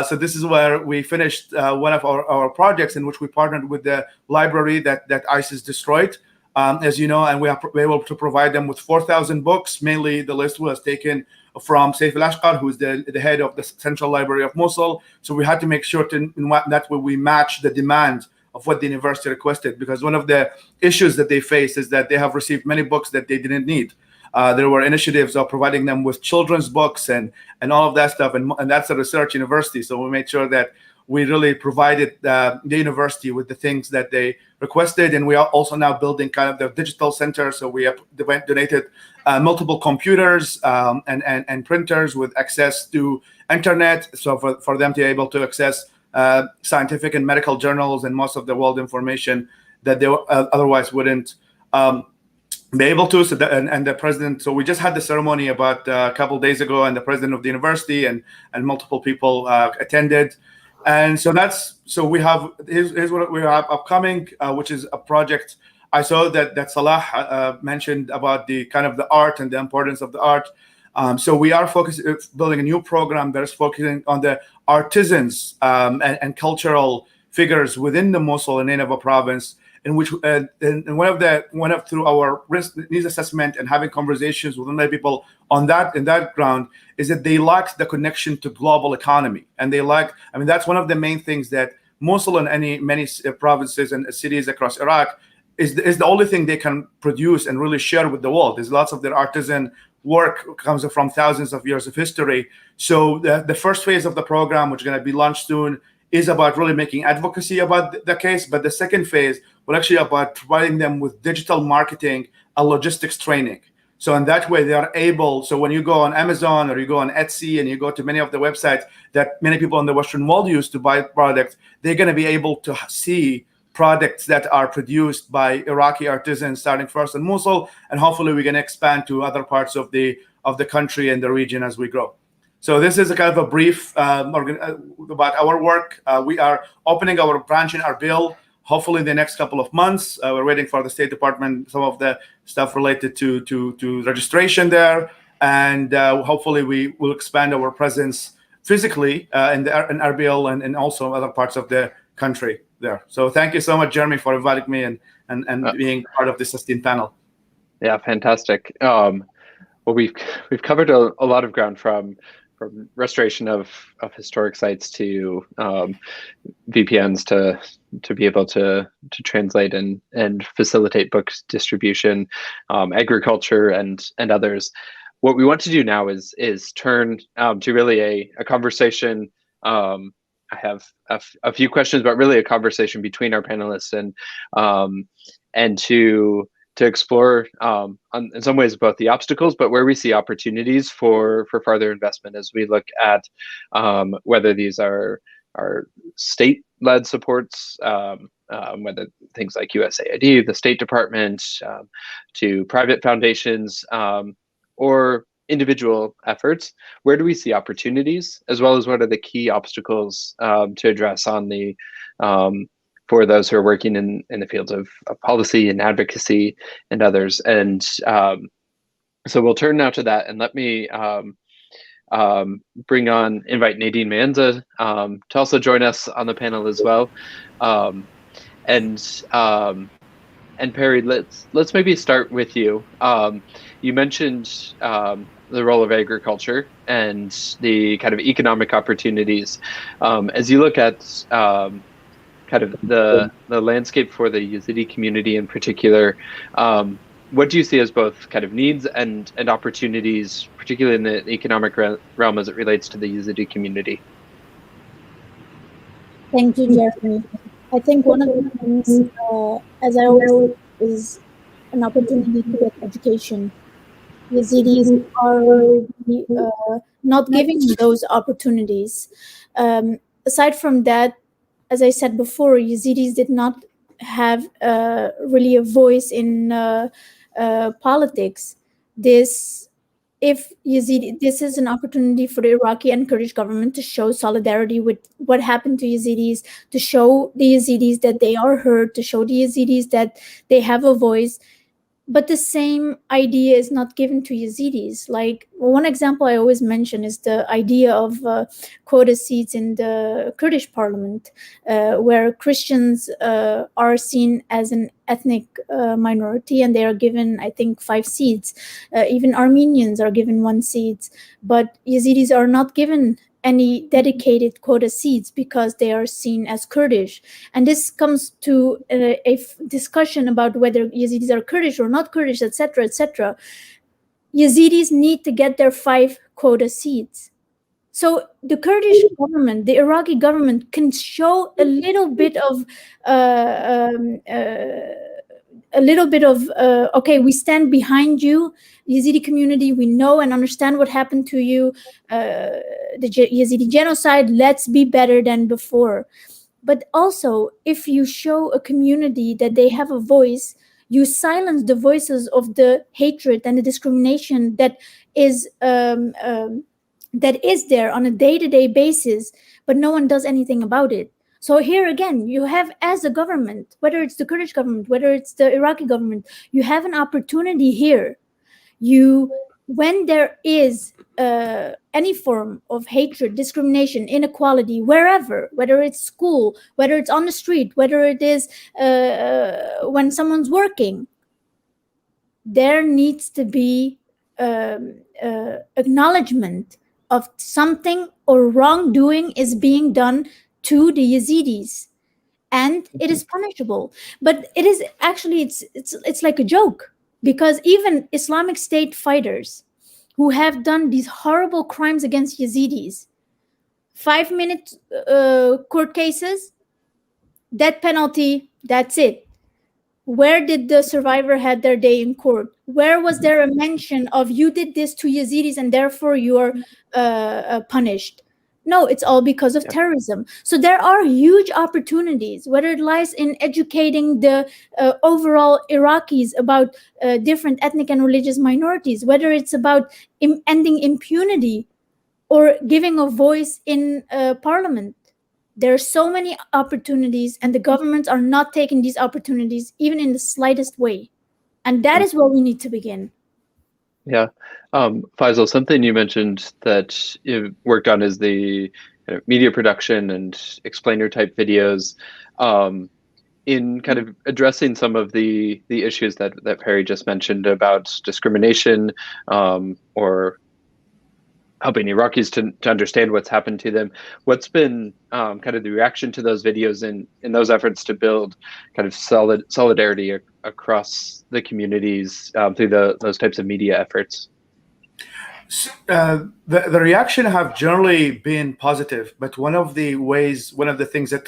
So this is where we finished one of our projects in which we partnered with the library that ISIS destroyed, as you know, and we are able to provide them with 4,000 books. Mainly the list was taken from Saif al-Ashqar, who's the head of the Central Library of Mosul. So we had to make sure that we match the demand of what the university requested, because one of the issues that they face is that they have received many books that they didn't need. There were initiatives of providing them with children's books and all of that stuff, and that's a research university. So we made sure that we really provided the university with the things that they requested, and we are also now building kind of the digital center. So we have donated multiple computers and printers with access to internet, so for them to be able to access scientific and medical journals and most of the world information that they otherwise wouldn't be able to. So and the president, so we just had the ceremony about a couple days ago, and the president of the university and multiple people attended. And so we have, here's what we have upcoming, which is a project. I saw that Salah mentioned about the kind of the art and the importance of the art. So we are building a new program that is focusing on the artisans and cultural figures within the Mosul and Nineveh province, in which through our risk needs assessment and having conversations with many people in that ground, is that they lack the connection to global economy, and that's one of the main things that Mosul and many provinces and cities across Iraq is the only thing they can produce and really share with the world. There's lots of their artisan work comes from thousands of years of history. So the first phase of the program, which is going to be launched soon, is about really making advocacy about the case. But the second phase will actually about providing them with digital marketing and logistics training. So in that way, they are able, so when you go on Amazon or you go on Etsy and you go to many of the websites that many people in the Western world use to buy products, they're going to be able to see products that are produced by Iraqi artisans, starting first in Mosul, and hopefully we can expand to other parts of the country and the region as we grow. So this is a kind of a brief about our work. We are opening our branch in Erbil, hopefully in the next couple of months. We're waiting for the State Department, some of the stuff related to registration there, and hopefully we will expand our presence physically in Erbil and also other parts of the country there. So thank you so much, Jeremy, for inviting me and being part of this esteemed panel. Yeah, fantastic. Well, we've covered a lot of ground from restoration of historic sites to VPNs to be able to translate and facilitate book distribution, agriculture and others. What we want to do now is turn to really a conversation. I have a few questions, but really a conversation between our panelists and to explore in some ways both the obstacles, but where we see opportunities for further investment as we look at whether these are state-led supports, whether things like USAID, the State Department, to private foundations, or individual efforts. Where do we see opportunities, as well as what are the key obstacles to address on the for those who are working in the fields of policy and advocacy and others. And so we'll turn now to that, and let me invite Nadine Manza to also join us on the panel as well. And Perry, let's maybe start with you. You mentioned the role of agriculture and the kind of economic opportunities. As you look at kind of the landscape for the Yazidi community in particular, what do you see as both kind of needs and opportunities, particularly in the economic realm as it relates to the Yazidi community? Thank you, Jeffrey. I think one of the things, as I always say, is an opportunity to get education. Yazidis are not giving those opportunities. Aside from that, as I said before, Yazidis did not have really a voice in politics. This is an opportunity for the Iraqi and Kurdish government to show solidarity with what happened to Yazidis, to show the Yazidis that they are heard, to show the Yazidis that they have a voice. but the same idea is not given to Yazidis. Like, one example I always mention is the idea of quota seats in the Kurdish parliament, where Christians are seen as an ethnic minority, and they are given, I think, 5 seats. Even Armenians are given 1 seat, but Yazidis are not given any dedicated quota seats because they are seen as Kurdish. And this comes to a discussion about whether Yazidis are Kurdish or not Kurdish, etc., etc. Yazidis need to get their 5 quota seats. So the Kurdish government, the Iraqi government, can show a little bit of okay, we stand behind you, Yazidi community. We know and understand what happened to you, the Yazidi genocide. Let's be better than before. But also, if you show a community that they have a voice, you silence the voices of the hatred and the discrimination that is there on a day-to-day basis, but no one does anything about it. So here again, you have, as a government, whether it's the Kurdish government, whether it's the Iraqi government, you have an opportunity here. When there is any form of hatred, discrimination, inequality, wherever, whether it's school, whether it's on the street, whether it is when someone's working, there needs to be acknowledgement of something or wrongdoing is being done to the Yazidis, and it is punishable. But it is actually, it's like a joke, because even Islamic State fighters who have done these horrible crimes against Yazidis, 5-minute court cases, death penalty, that's it. Where did the survivor had their day in court? Where was there a mention of you did this to Yazidis and therefore you are punished? No, it's all because of terrorism. So there are huge opportunities, whether it lies in educating the overall Iraqis about different ethnic and religious minorities, whether it's about ending impunity or giving a voice in parliament. There are so many opportunities, and the governments are not taking these opportunities even in the slightest way. And that is where we need to begin. Yeah. Faisal, something you mentioned that you've worked on is the media production and explainer type videos, in kind of addressing some of the issues that Perry just mentioned about discrimination, or helping Iraqis to understand what's happened to them. What's been kind of the reaction to those videos in those efforts to build kind of solidarity across the communities through those types of media efforts? The reaction have generally been positive, but one of the things that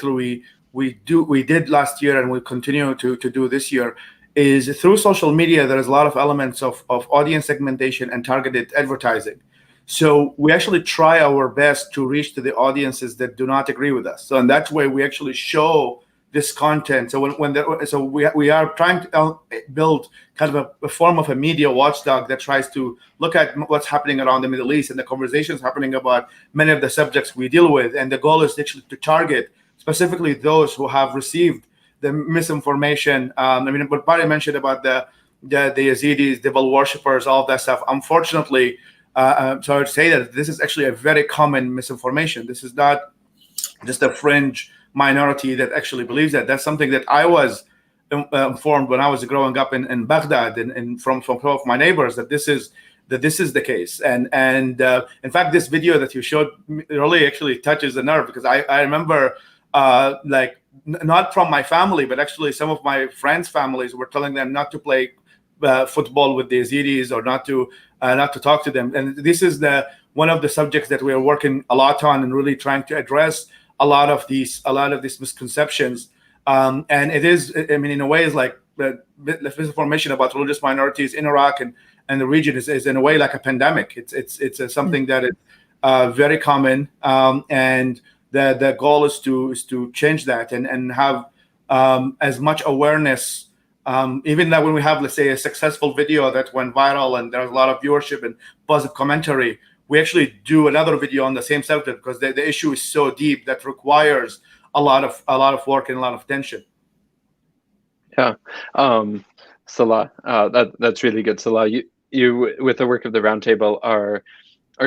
we did last year and we continue to do this year is through social media. There is a lot of elements of audience segmentation and targeted advertising. So we actually try our best to reach to the audiences that do not agree with us. So in that way, we actually show this content. So we are trying to build kind of a form of a media watchdog that tries to look at what's happening around the Middle East and the conversations happening about many of the subjects we deal with. And the goal is actually to target specifically those who have received the misinformation. What Barry mentioned about the Yazidis, devil worshippers, all of that stuff. Unfortunately, so I would say that this is actually a very common misinformation. This is not just a fringe minority that actually believes that. That's something that I was informed when I was growing up in Baghdad and from some of my neighbors that this is the case. And in fact, this video that you showed really actually touches the nerve, because I remember not from my family, but actually some of my friends' families were telling them not to play football with the Yazidis or not to talk to them. And this is one of the subjects that we are working a lot on and really trying to address a lot of these misconceptions. And it is, in a way, is like the misinformation about religious minorities in Iraq and the region is in a way like a pandemic. It's something that is very common, and the goal is to change that and have as much awareness. Even that when we have, let's say, a successful video that went viral and there's a lot of viewership and positive commentary, we actually do another video on the same subject, because the issue is so deep that requires a lot of work and a lot of attention. Yeah. Salah. That's really good, Salah. You with the work of the Roundtable are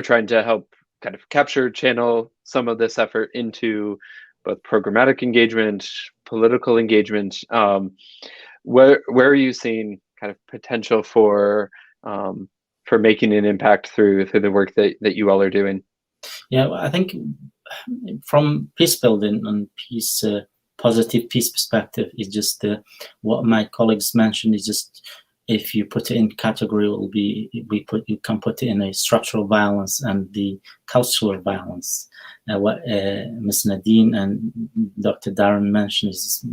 trying to help kind of capture, channel some of this effort into both programmatic engagement, political engagement. Where are you seeing kind of potential for making an impact through the work that you all are doing? Yeah, I think from peace building and peace, positive peace perspective, is just what my colleagues mentioned. Is just, if you put it in category, you can put it in a structural violence and the cultural violence. What Ms. Nadine and Dr. Darren mentioned is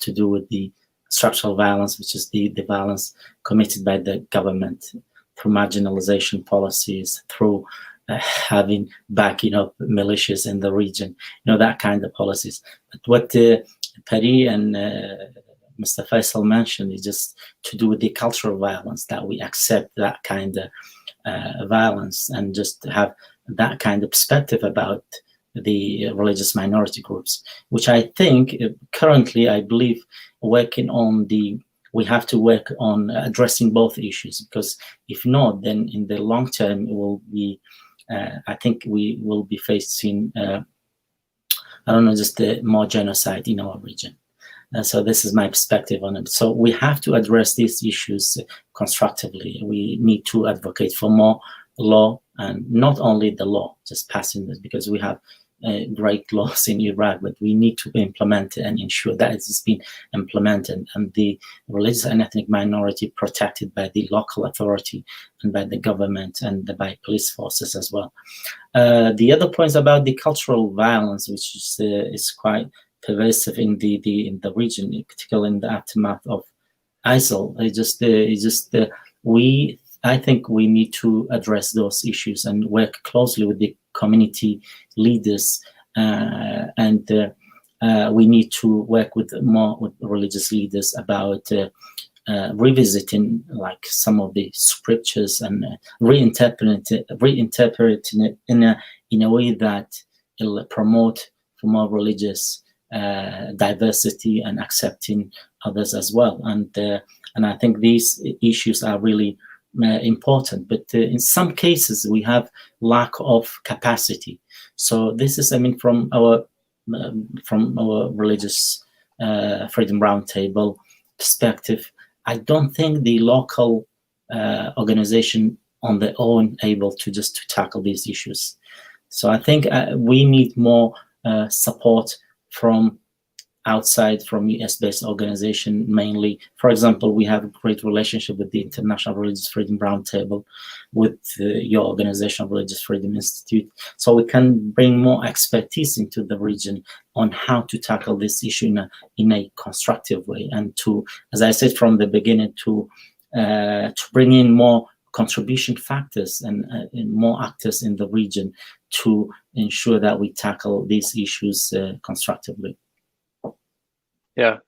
to do with the structural violence, which is the violence committed by the government through marginalization policies, through having backing up militias in the region, that kind of policies. But what Peri and Mr. Faisal mentioned is just to do with the cultural violence, that we accept that kind of violence and just have that kind of perspective about the religious minority groups, which I think currently, I believe, we have to work on addressing both issues, because if not, then in the long term, it will be, I think we will be facing, just more genocide in our region. So this is my perspective on it. So we have to address these issues constructively. We need to advocate for more law, and not only the law, just passing this, because we have great laws in Iraq, but we need to implement it and ensure that it's been implemented, and the religious and ethnic minority protected by the local authority and by the government and by police forces as well. The other points about the cultural violence, which is quite pervasive in the region, particularly in the aftermath of ISIL. I think we need to address those issues and work closely with the community leaders, and we need to work more with religious leaders about revisiting like some of the scriptures and reinterpreting it in a way that will promote for more religious diversity and accepting others as well. And I think these issues are really important, but in some cases we have lack of capacity. So this is, from our religious freedom roundtable perspective, I don't think the local organization on their own able to tackle these issues. So I think we need more support from outside, from US-based organization mainly. For example, we have a great relationship with the International Religious Freedom Roundtable, with your organization, Religious Freedom Institute. So we can bring more expertise into the region on how to tackle this issue in a constructive way, and to, as I said from the beginning, to bring in more contribution factors and more actors in the region to ensure that we tackle these issues constructively. Yeah,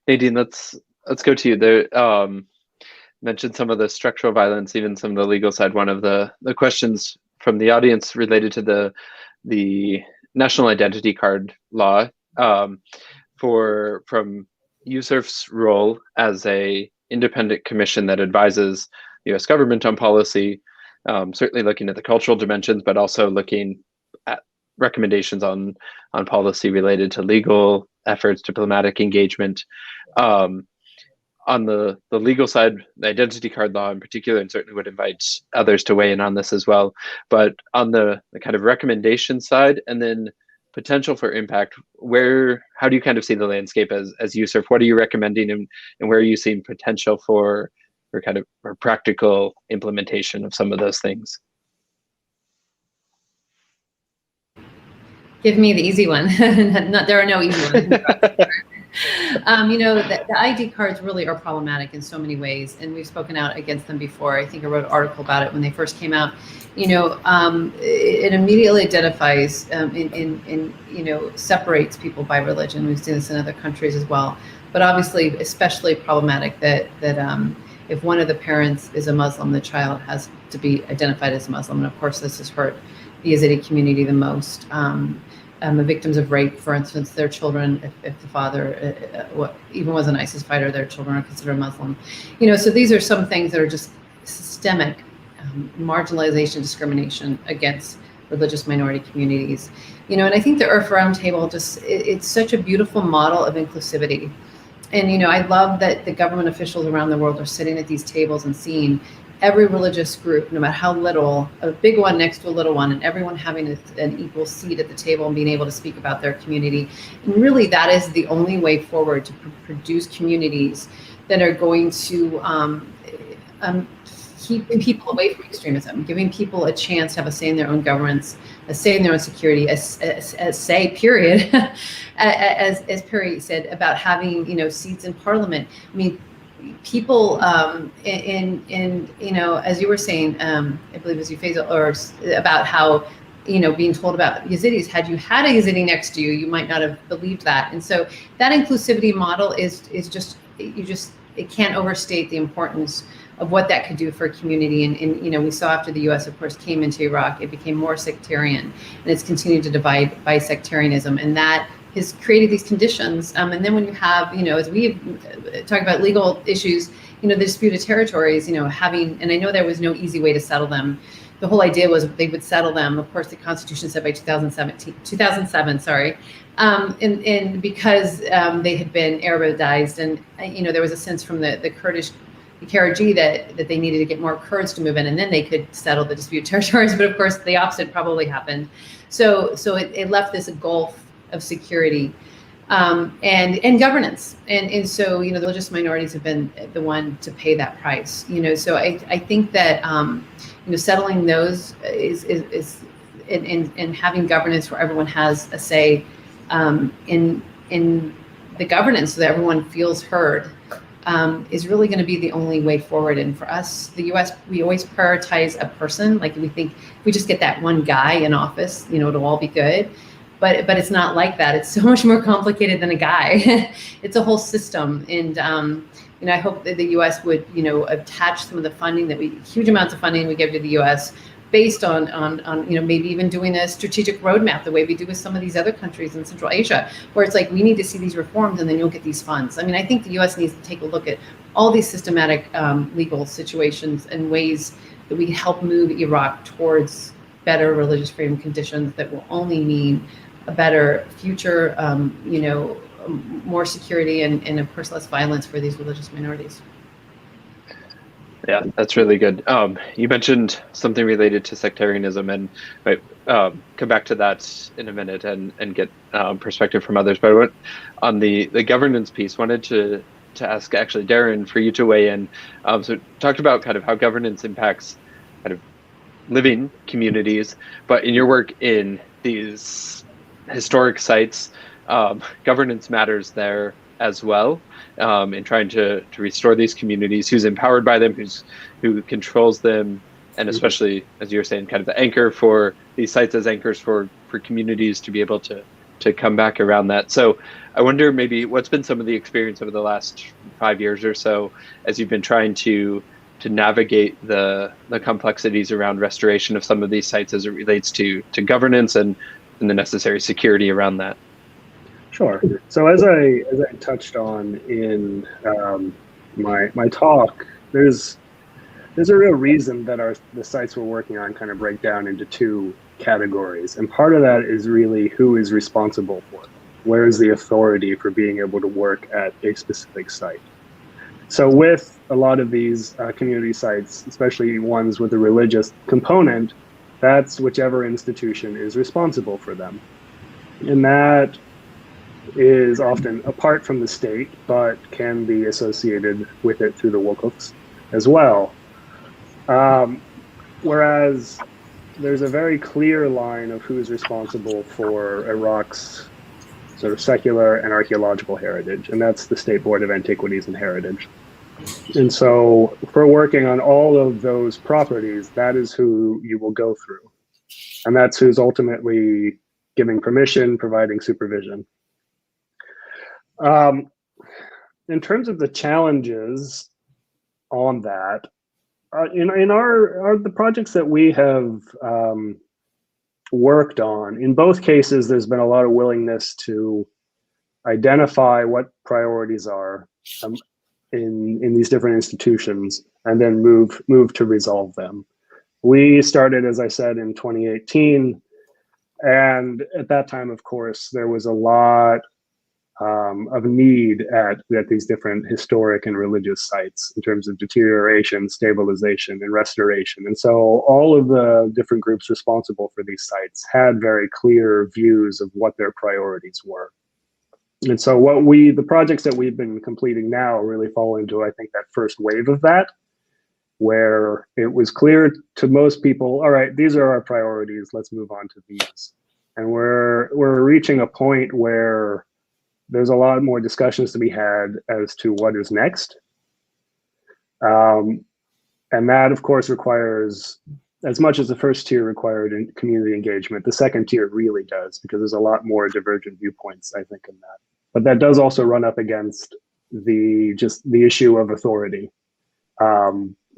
Nadine, let's go to you. There, mentioned some of the structural violence, even some of the legal side. One of the questions from the audience related to the national identity card law, from USCIRF's role as a independent commission that advises the U.S. government on policy, certainly looking at the cultural dimensions, but also looking at recommendations on policy related to legal efforts, diplomatic engagement. On the legal side, the identity card law in particular, and certainly would invite others to weigh in on this as well. But on the kind of recommendation side, and then potential for impact, how do you kind of see the landscape as USCIRF? What are you recommending, and where are you seeing potential for kind of practical implementation of some of those things? Give me the easy one. There are no easy ones. The ID cards really are problematic in so many ways, and we've spoken out against them before. I think I wrote an article about it when they first came out. It immediately identifies separates people by religion. We've seen this in other countries as well, but obviously especially problematic that if one of the parents is a Muslim, the child has to be identified as a Muslim, and of course this has hurt the Yazidi community the most. the victims of rape, for instance, their children, if the father even was an ISIS fighter, their children are considered Muslim. So these are some things that are just systemic marginalization, discrimination against religious minority communities. And I think the Earth Roundtable it's such a beautiful model of inclusivity. And, I love that the government officials around the world are sitting at these tables and seeing every religious group, no matter how little, a big one next to a little one, and everyone having an equal seat at the table and being able to speak about their community. And really, that is the only way forward to produce communities that are going to keep people away from extremism, giving people a chance to have a say in their own governments, a say in their own security, a say, period, as Perry said, about having, seats in parliament. I mean, people as you were saying, I believe as you Faisal, or about how, being told about Yazidis, had you had a Yazidi next to you, you might not have believed that. And so that inclusivity model is just, it can't overstate the importance of what that could do for a community. And we saw after the US, of course, came into Iraq, it became more sectarian, and it's continued to divide by sectarianism. And that has created these conditions. And then when you have, as we talk about legal issues, the disputed territories, having, and I know there was no easy way to settle them. The whole idea was they would settle them. Of course, the Constitution said by 2007, sorry. And because they had been Arabized, and, there was a sense from the Kurdish, the KRG that they needed to get more Kurds to move in, and then they could settle the disputed territories. But of course, the opposite probably happened. So it left this gulf of security and governance, and so the religious minorities have been the one to pay that price. So I think that settling those is in having governance where everyone has a say in the governance, so that everyone feels heard, is really going to be the only way forward. And for us, the US, we always prioritize a person. Like, we think if we just get that one guy in office, it'll all be good. But it's not like that. It's so much more complicated than a guy. It's a whole system. And I hope that the US would, attach some of the funding huge amounts of funding we give to the US, based on maybe even doing a strategic roadmap the way we do with some of these other countries in Central Asia, where it's like, we need to see these reforms and then you'll get these funds. I mean, I think the US needs to take a look at all these systematic legal situations and ways that we can help move Iraq towards better religious freedom conditions that will only mean a better future, more security and of course less violence for these religious minorities. Yeah, that's really good. You mentioned something related to sectarianism, and come back to that in a minute and get perspective from others. But I went on the governance piece, wanted to ask actually Darren for you to weigh in. So talked about kind of how governance impacts kind of living communities, but in your work in these historic sites, governance matters there as well, in trying to restore these communities. Who's empowered by them, who controls them, and especially, as you were saying, kind of the anchor for these sites as anchors for communities to be able to come back around that. So I wonder maybe what's been some of the experience over the last 5 years or so as you've been trying to navigate the complexities around restoration of some of these sites as it relates to governance and the necessary security around that. Sure. So as I touched on in my talk, there's a real reason that the sites we're working on kind of break down into two categories, and part of that is really who is responsible for them. Where is the authority for being able to work at a specific site? So with a lot of these community sites, especially ones with a religious component, that's whichever institution is responsible for them, and that is often apart from the state, but can be associated with it through the wukuks as well. Whereas there's a very clear line of who is responsible for Iraq's sort of secular and archaeological heritage, and that's the State Board of Antiquities and Heritage. And so for working on all of those properties, that is who you will go through. And that's who's ultimately giving permission, providing supervision. In terms of the challenges on that, in the projects that we have worked on. In both cases, there's been a lot of willingness to identify what priorities are in these different institutions and then move to resolve them. We started, as I said, in 2018. And at that time, of course, there was a lot of need at these different historic and religious sites in terms of deterioration, stabilization, and restoration. And so all of the different groups responsible for these sites had very clear views of what their priorities were. And so the projects that we've been completing now really fall into, I think, that first wave of that, where it was clear to most people, all right, these are our priorities, let's move on to these. And we're reaching a point where there's a lot more discussions to be had as to what is next. And that, of course, requires, as much as the first tier required in community engagement, the second tier really does, because there's a lot more divergent viewpoints, I think, in that. But that does also run up against the issue of authority.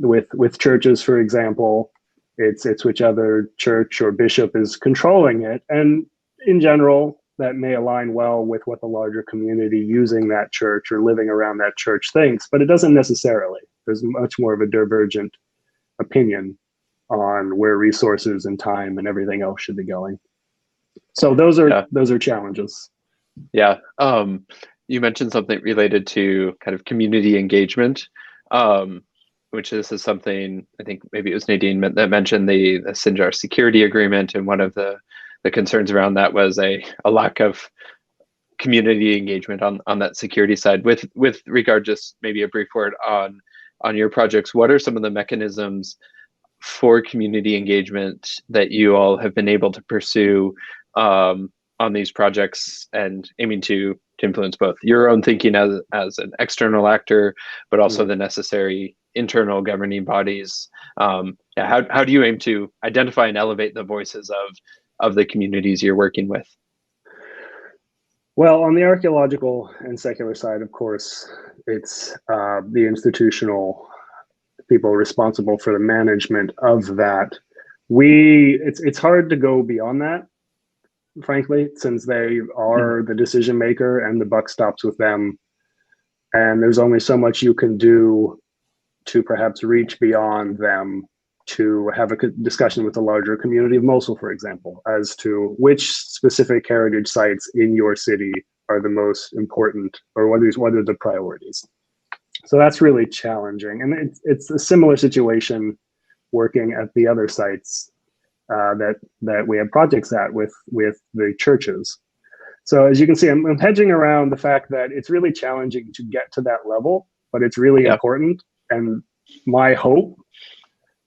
With churches, for example, it's which other church or bishop is controlling it. And in general, that may align well with what the larger community using that church or living around that church thinks, but it doesn't necessarily. There's much more of a divergent opinion on where resources and time and everything else should be going. So those are challenges. Yeah. You mentioned something related to kind of community engagement, which this is something, I think maybe it was Nadine that mentioned the Sinjar security agreement, and one of the concerns around that was a lack of community engagement on that security side. With regard, just maybe a brief word on your projects, what are some of the mechanisms for community engagement that you all have been able to pursue on these projects, and aiming to influence both your own thinking as an external actor, but also the necessary internal governing bodies? How do you aim to identify and elevate the voices of the communities you're working with? Well, on the archaeological and secular side, of course, it's the institutional people responsible for the management of that. It's hard to go beyond that, frankly, since they are the decision maker and the buck stops with them. And there's only so much you can do to perhaps reach beyond them to have a discussion with the larger community of Mosul, for example, as to which specific heritage sites in your city are the most important, or what are the priorities. So that's really challenging. And it's a similar situation working at the other sites that we have projects at with the churches. So as you can see, I'm hedging around the fact that it's really challenging to get to that level, but it's really important. And my hope,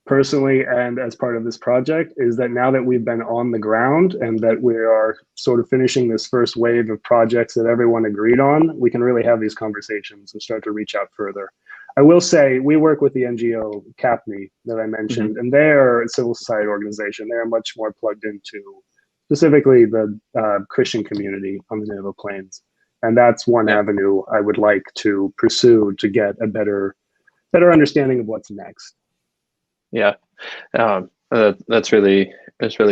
personally, and as part of this project, is that now that we've been on the ground and that we are sort of finishing this first wave of projects that everyone agreed on, we can really have these conversations and start to reach out further. I will say we work with the NGO CAPNI that I mentioned, and they're a civil society organization. They're much more plugged into specifically the Christian community on the Nineveh Plains. And that's one avenue I would like to pursue to get a better understanding of what's next. Yeah, that's really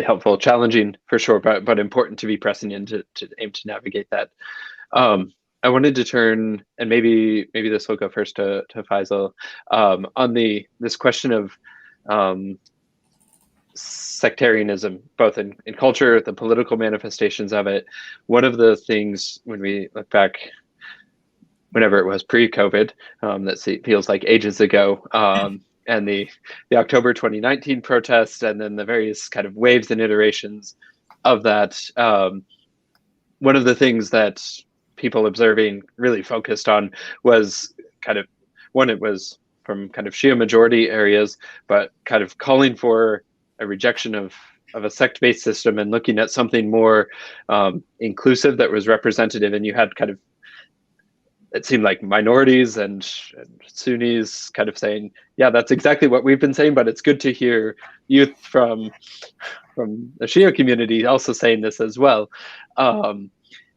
helpful. Challenging for sure, but important to be pressing in to aim to navigate that. I wanted to turn, and maybe this will go first to Faisal, on this question of sectarianism, both in culture, the political manifestations of it. One of the things, when we look back, whenever it was pre-COVID, that feels like ages ago, and the October 2019 protests, and then the various kind of waves and iterations of that. One of the things that people observing really focused on was it was from kind of Shia majority areas, but kind of calling for a rejection of a sect-based system and looking at something more inclusive that was representative. And you had kind of, it seemed like minorities and Sunnis kind of saying, yeah, that's exactly what we've been saying, but it's good to hear youth from the Shia community also saying this as well.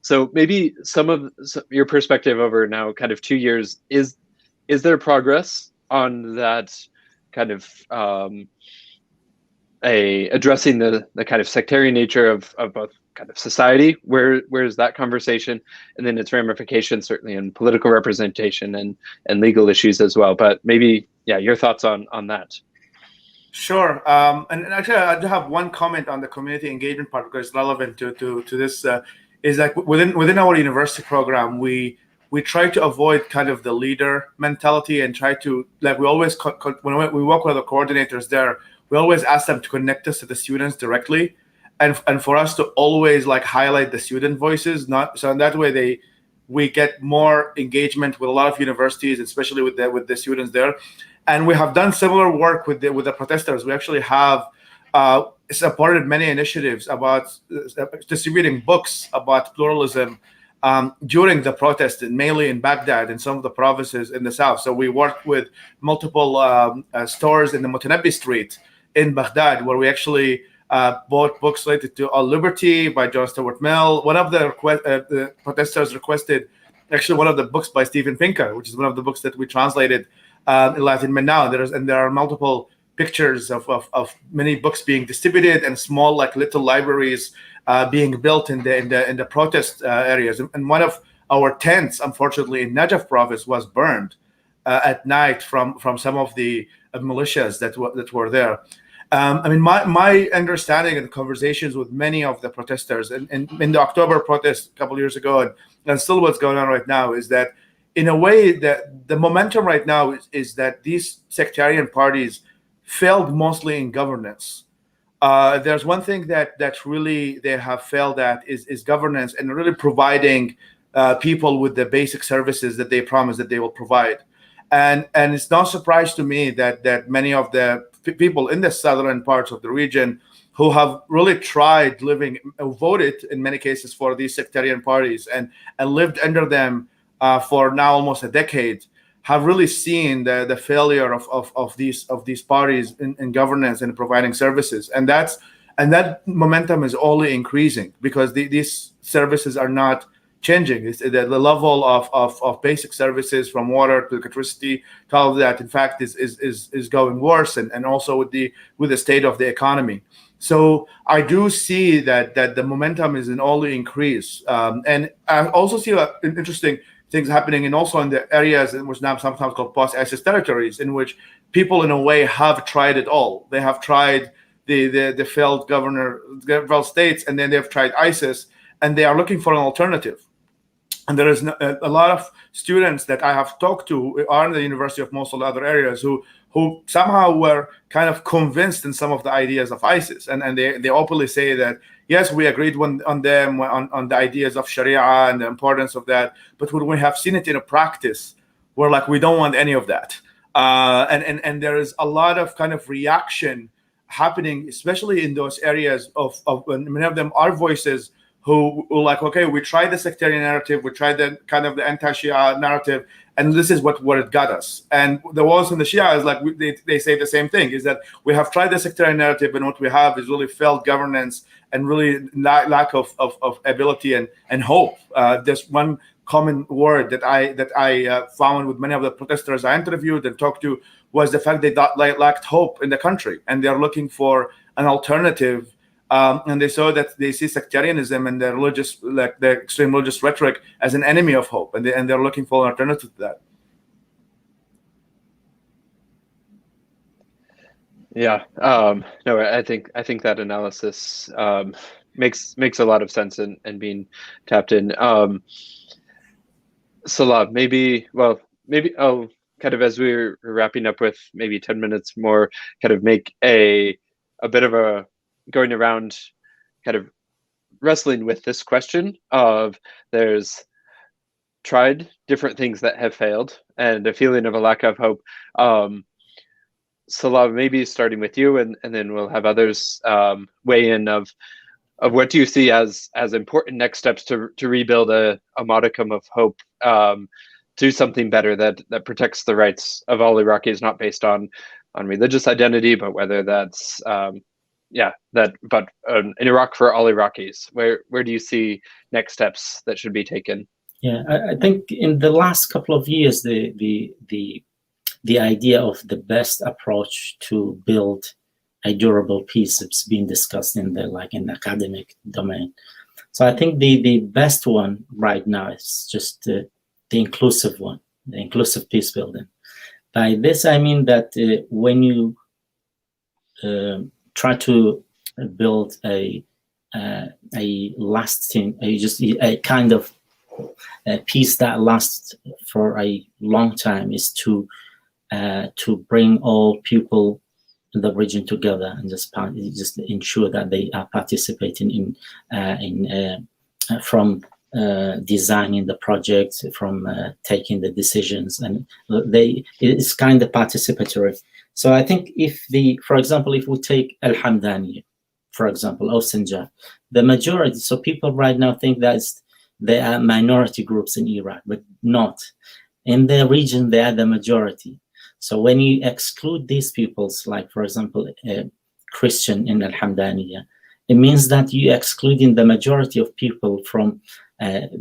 So maybe some your perspective over now kind of 2 years, is there progress on that kind of addressing the kind of sectarian nature of both kind of society, where is that conversation, and then its ramifications certainly in political representation and legal issues as well. But maybe, yeah, your thoughts on that. Sure. And actually, I do have one comment on the community engagement part because it's relevant to this. Is like within our university program, we try to avoid kind of the leader mentality and try to, like, we always when we work with the coordinators there, we always ask them to connect us to the students directly, and for us to always like highlight the student voices, not so in that way we get more engagement with a lot of universities, especially with the students there. And we have done similar work with the protesters. We actually have supported many initiatives about distributing books about pluralism during the protest, mainly in Baghdad and some of the provinces in the south. So we worked with multiple stores in the Mutanabbi Street in Baghdad, where we actually bought books related to All Liberty by John Stuart Mill. One of the protesters requested actually one of the books by Steven Pinker, which is one of the books that we translated in Latin now. There are multiple pictures of many books being distributed and small, like little libraries being built in the protest areas. And one of our tents, unfortunately, in Najaf province, was burned at night from some of the militias that were there. I mean, my understanding and conversations with many of the protesters in the October protest a couple of years ago, and still what's going on right now, is that in a way that the momentum right now is that these sectarian parties failed mostly in governance. There's one thing that really they have failed at is governance and really providing people with the basic services that they promise that they will provide. And it's no surprise to me that many of the people in the southern parts of the region who have really tried voted in many cases for these sectarian parties and lived under them for now almost a decade, have really seen the failure of these parties in governance and providing services, and that momentum is only increasing because these services are not changing. It's the level of basic services, from water to electricity to all of that, in fact, is going worse, and also with the state of the economy. So I do see that the momentum is in only increase, and I also see interesting things happening in the areas in which now sometimes called post-ISIS territories, in which people in a way have tried it all. They have tried the failed failed states, and then they've tried ISIS, and they are looking for an alternative. And there is a lot of students that I have talked to are in the University of Mosul and other areas who somehow were kind of convinced in some of the ideas of ISIS. And they openly say that, yes, we agreed on the ideas of Sharia and the importance of that. But when we have seen it in a practice, we're like, we don't want any of that. And there is a lot of kind of reaction happening, especially in those areas of many of them are voices who like, okay, we tried the sectarian narrative, we tried the kind of the anti-Shia narrative, and this is what it got us. And the ones in the Shia is like, they say the same thing, is that we have tried the sectarian narrative, and what we have is really failed governance and really lack of ability and hope. There's one common word that I found with many of the protesters I interviewed and talked to was the fact they lacked hope in the country, and they're looking for an alternative. And they see sectarianism and the extreme religious rhetoric as an enemy of hope, and they're looking for an alternative to that. Yeah, no, I think that analysis makes a lot of sense and being tapped in. Salah, maybe I'll kind of, as we're wrapping up with maybe 10 minutes more, kind of make a bit of a going around kind of wrestling with this question of there's tried different things that have failed and a feeling of a lack of hope. Salah, maybe starting with you, and then we'll have others weigh in of what do you see as important next steps to rebuild a modicum of hope to something better that protects the rights of all Iraqis, not based on religious identity, but whether that's in Iraq for all Iraqis. Where do you see next steps that should be taken? Yeah, I think in the last couple of years, the idea of the best approach to build a durable peace is being discussed in the academic domain. So I think the best one right now is just the inclusive one, the inclusive peace building. By this I mean that when you try to build a lasting, a kind of peace that lasts for a long time, is to bring all people in the region together and just ensure that they are participating in from designing the project, from taking the decisions, and it's kind of participatory. So I think for example, if we take Al Hamdani, for example, or Sinjar, the majority, so people right now think that they are minority groups in Iraq, but not. In the region, they are the majority. So when you exclude these peoples, like for example, Christian in Al Hamdaniya, it means that you're excluding the majority of people from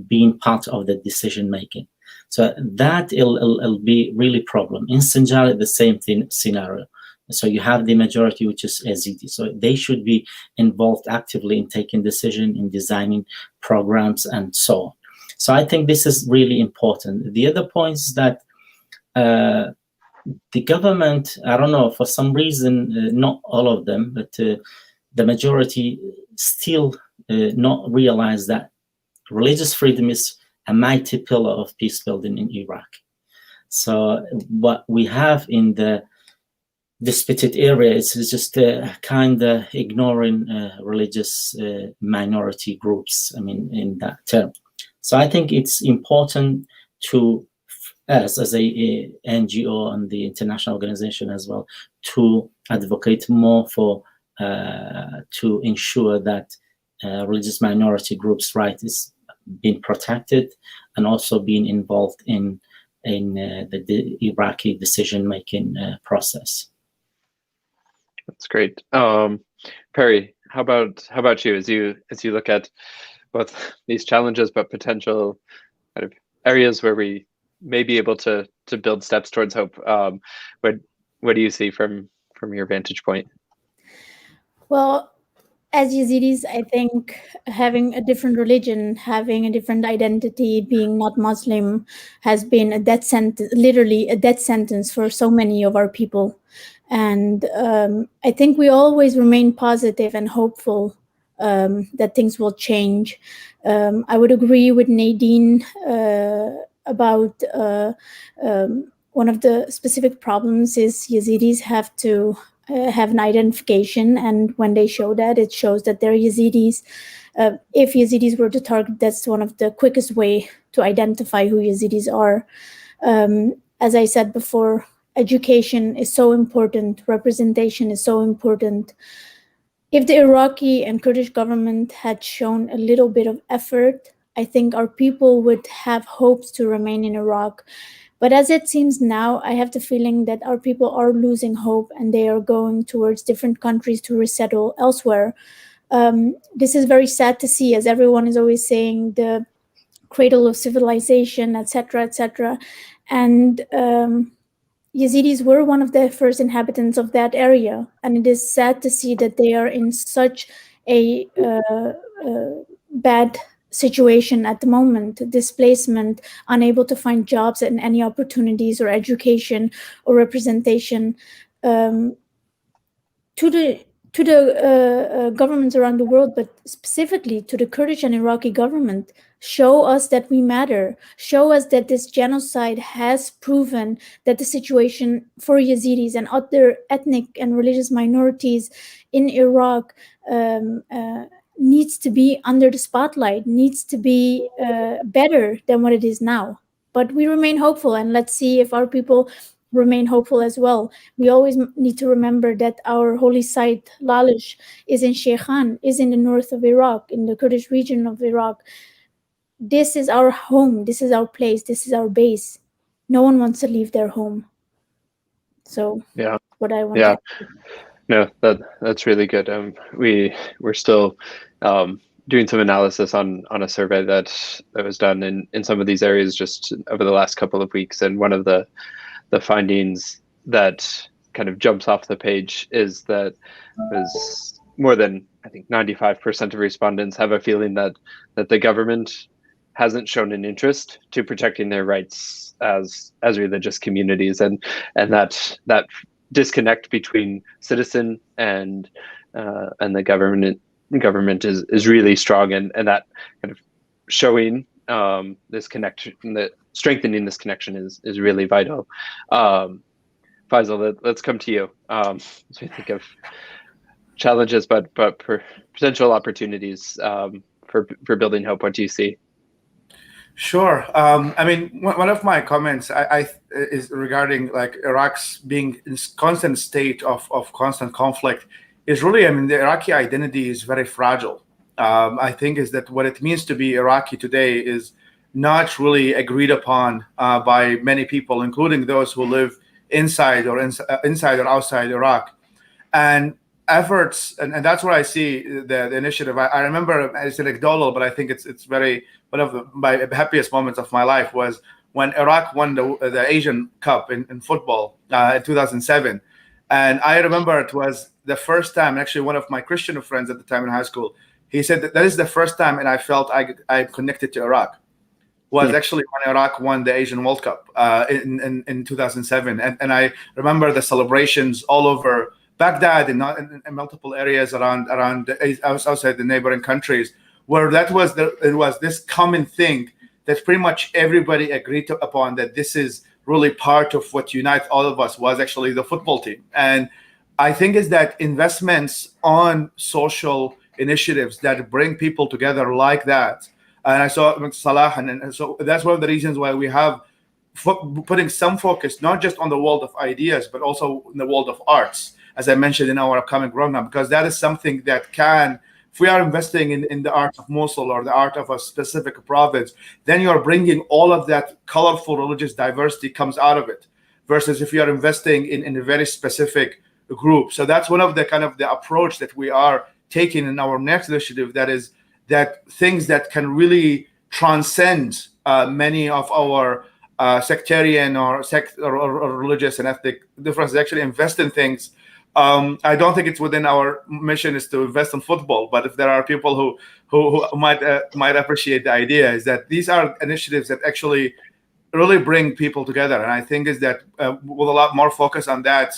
being part of the decision making. So that it'll be really problem. In Sinjar, the same scenario. So you have the majority, which is Yazidi. So they should be involved actively in taking decision, in designing programs, and so on. So I think this is really important. The other point is that the government, I don't know, for some reason, not all of them, but the majority still not realize that religious freedom is a mighty pillar of peace building in Iraq. So what we have in the disputed area is just kind of ignoring religious minority groups, I mean, in that term. So I think it's important to, as a NGO and the international organization as well, to advocate more for, to ensure that religious minority groups' rights is being protected, and also being involved in the Iraqi decision-making process. That's great. Perry, how about you as you look at both these challenges but potential kind of areas where we may be able to build steps towards hope? What do you see from your vantage point? Well, as Yazidis, I think having a different religion, having a different identity, being not Muslim, has been a death sentence, literally a death sentence for so many of our people. And I think we always remain positive and hopeful that things will change. I would agree with Nadine about one of the specific problems is Yazidis have to have an identification, and when they show that, it shows that they're Yazidis. If Yazidis were the target, that's one of the quickest way to identify who Yazidis are. As I said before, education is so important, representation is so important. If the Iraqi and Kurdish government had shown a little bit of effort, I think our people would have hopes to remain in Iraq. But as it seems now, I have the feeling that our people are losing hope and they are going towards different countries to resettle elsewhere. This is very sad to see, as everyone is always saying, the cradle of civilization, etc., etc. And Yazidis were one of the first inhabitants of that area. And it is sad to see that they are in such a bad situation at the moment, displacement, unable to find jobs and any opportunities or education or representation. To the governments around the world, but specifically to the Kurdish and Iraqi government, show us that we matter. Show us that this genocide has proven that the situation for Yazidis and other ethnic and religious minorities in Iraq needs to be under the spotlight, needs to be better than what it is now. But we remain hopeful, and let's see if our people remain hopeful as well. We always need to remember that our holy site, Lalish, is in Sheikhan, is in the north of Iraq, in the Kurdish region of Iraq. This is our home, this is our place, this is our base. No one wants to leave their home. So yeah, what I want yeah. to No, that's really good. We're still doing some analysis on a survey that was done in some of these areas just over the last couple of weeks, and one of the findings that kind of jumps off the page is that there's more than, I think, 95% of respondents have a feeling that the government hasn't shown an interest to protecting their rights as religious communities, and that disconnect between citizen and the government is really strong, and that kind of showing this connection, that strengthening this connection is really vital. Faisal, let's come to you as we think of challenges, but potential opportunities for building hope. What do you see? Sure. I mean, one of my comments is regarding like Iraq's being in constant state of constant conflict is really, I mean, the Iraqi identity is very fragile. I think is that what it means to be Iraqi today is not really agreed upon by many people, including those who live inside or outside Iraq. And efforts, and that's where I see the initiative. I remember it's anecdotal, but I think it's very, one of my happiest moments of my life was when Iraq won the Asian Cup in football in 2007. And I remember it was the first time, actually one of my Christian friends at the time in high school, he said that is the first time, and I felt I connected to Iraq, was actually when Iraq won the Asian World Cup in 2007. And I remember the celebrations all over Baghdad and in multiple areas around outside the neighboring countries, where it was this common thing that pretty much everybody agreed upon, that this is really part of what unites all of us, was actually the football team. And I think is that investments on social initiatives that bring people together like that. And I saw Salah, and so that's one of the reasons why we have putting some focus, not just on the world of ideas, but also in the world of arts, as I mentioned in our upcoming program, because that is something that can, if we are investing in the art of Mosul or the art of a specific province, then you're bringing all of that colorful religious diversity comes out of it, versus if you are investing in a very specific group. So that's one of the kind of the approach that we are taking in our next initiative, that is that things that can really transcend many of our sectarian or religious and ethnic differences, actually invest in things. I don't think it's within our mission is to invest in football, but if there are people who might appreciate the idea, is that these are initiatives that actually really bring people together. And I think is that with a lot more focus on that,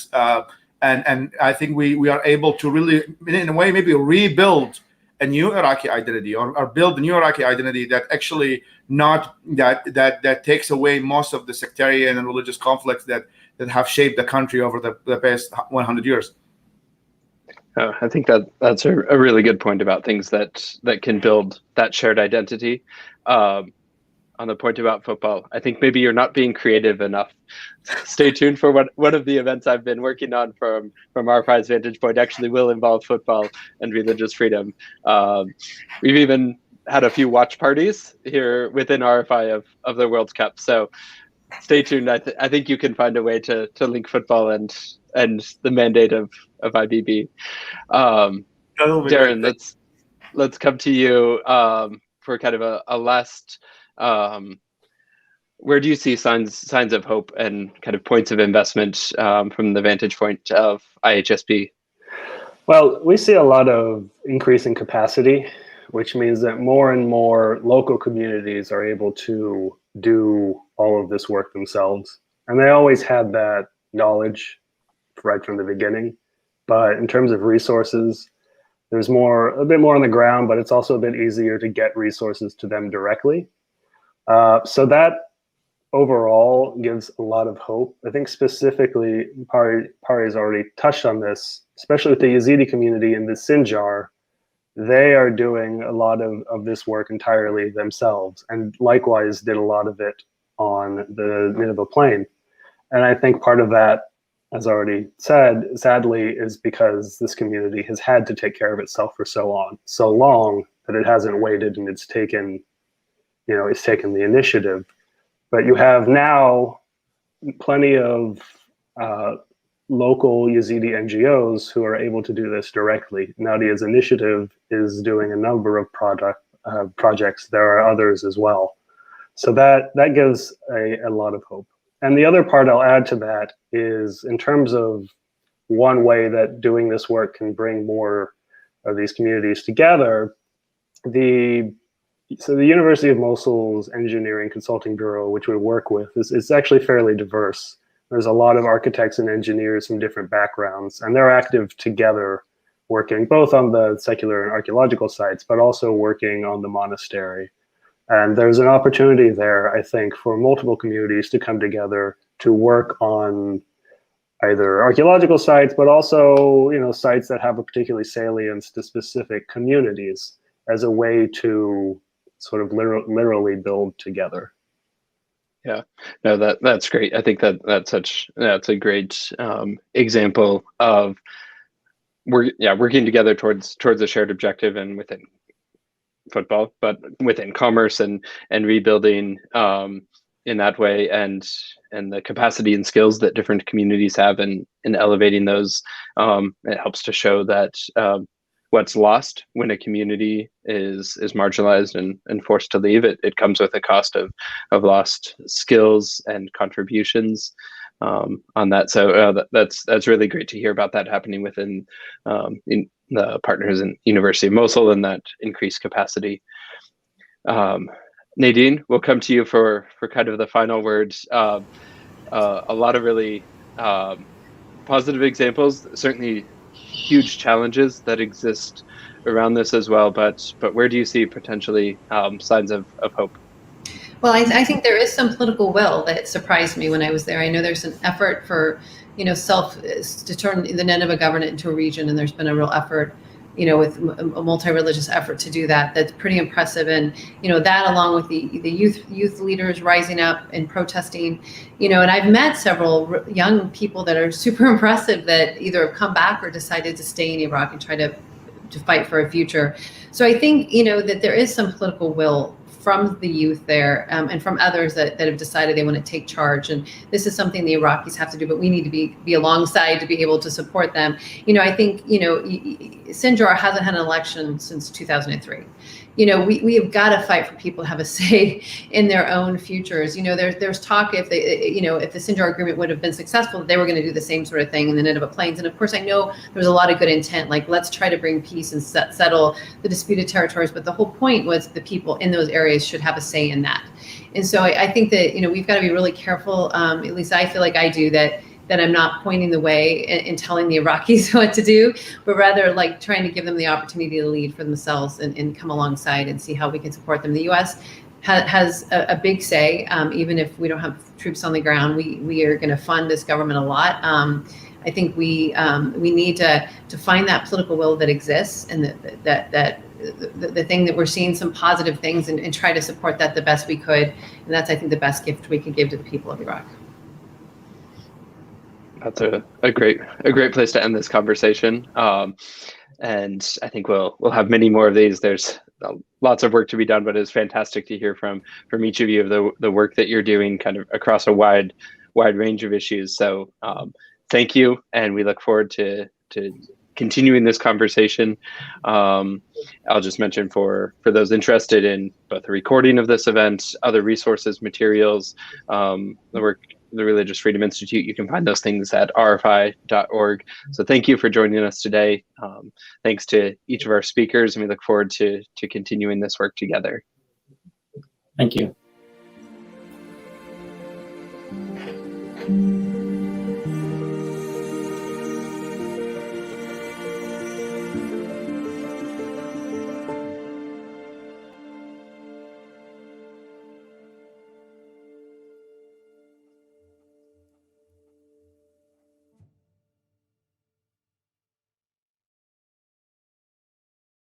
and I think we are able to really, in a way, maybe rebuild a new Iraqi identity, or build a new Iraqi identity that actually not that takes away most of the sectarian and religious conflicts that have shaped the country over the past 100 years. I think that's a really good point about things that can build that shared identity. On the point about football, I think maybe you're not being creative enough. Stay tuned for one of the events I've been working on from our prize vantage point actually will involve football and religious freedom. We've even had a few watch parties here within RFI of the World Cup. So stay tuned. I think you can find a way to link football and the mandate of IBB. Darren, let's come to you for kind of a last. Where do you see signs of hope and kind of points of investment from the vantage point of IHSP? Well, we see a lot of increasing capacity, which means that more and more local communities are able to do all of this work themselves. And they always had that knowledge right from the beginning. But in terms of resources, there's a bit more on the ground, but it's also a bit easier to get resources to them directly. So that overall gives a lot of hope. I think specifically, Pari has already touched on this, especially with the Yazidi community in the Sinjar. They are doing a lot of this work entirely themselves, and likewise did a lot of it on the Nineveh Plain. And I think part of that, as already said, sadly, is because this community has had to take care of itself for so long that it hasn't waited, and it's taken the initiative. But you have now plenty of local Yazidi NGOs who are able to do this directly. Nadia's initiative is doing a number of projects. There are others as well. So that gives a lot of hope. And the other part I'll add to that is, in terms of one way that doing this work can bring more of these communities together. So the University of Mosul's Engineering Consulting Bureau, which we work with, is actually fairly diverse. There's a lot of architects and engineers from different backgrounds, and they're active together, working both on the secular and archaeological sites, but also working on the monastery. And there's an opportunity there, I think, for multiple communities to come together to work on either archaeological sites, but also, you know, sites that have a particular salience to specific communities as a way to sort of literally build together. Yeah, no, that's great. I think that's a great example of working together towards a shared objective, and within football, but within commerce and rebuilding in that way, and the capacity and skills that different communities have, and elevating those. It helps to show that what's lost when a community is marginalized and forced to leave, it comes with a cost of lost skills and contributions on that. So that's really great to hear about that happening within in the partners in University of Mosul, and that increased capacity. Nadine, we'll come to you for kind of the final words. A lot of really positive examples, certainly huge challenges that exist around this as well, but where do you see potentially signs of hope? Well, I think there is some political will that surprised me when I was there. I know there's an effort for, you know, to turn the Nineveh Governorate into a region, and there's been a real effort, you know, with a multi-religious effort to do that. That's pretty impressive. And, you know, that along with the youth leaders rising up and protesting, you know, and I've met several young people that are super impressive that either have come back or decided to stay in Iraq and try to fight for a future. So I think, you know, that there is some political will from the youth there, and from others that have decided they want to take charge. And this is something the Iraqis have to do, but we need to be alongside to be able to support them. You know, I think, you know, Sinjar hasn't had an election since 2003. You know, we have got to fight for people to have a say in their own futures. You know, there's talk if the Sinjar agreement would have been successful, they were going to do the same sort of thing in the Nineveh Plains. And of course, I know there's a lot of good intent, like let's try to bring peace and settle the disputed territories. But the whole point was the people in those areas should have a say in that. And so I think that, you know, we've got to be really careful. At least I feel like I do, that I'm not pointing the way and telling the Iraqis what to do, but rather like trying to give them the opportunity to lead for themselves and come alongside and see how we can support them. The U.S. has a big say, even if we don't have troops on the ground. We are going to fund this government a lot. I think we need to find that political will that exists, and that the thing that we're seeing some positive things, and try to support that the best we could. And that's, I think, the best gift we could give to the people of Iraq. That's a great place to end this conversation. And I think we'll have many more of these. There's lots of work to be done, but it's fantastic to hear from each of you of the work that you're doing kind of across a wide range of issues. So thank you, and we look forward to continuing this conversation. I'll just mention for those interested in both the recording of this event, other resources, materials, the work, the Religious Freedom Institute, you can find those things at rfi.org. So thank you for joining us today. Thanks to each of our speakers, and we look forward to continuing this work together. Thank you.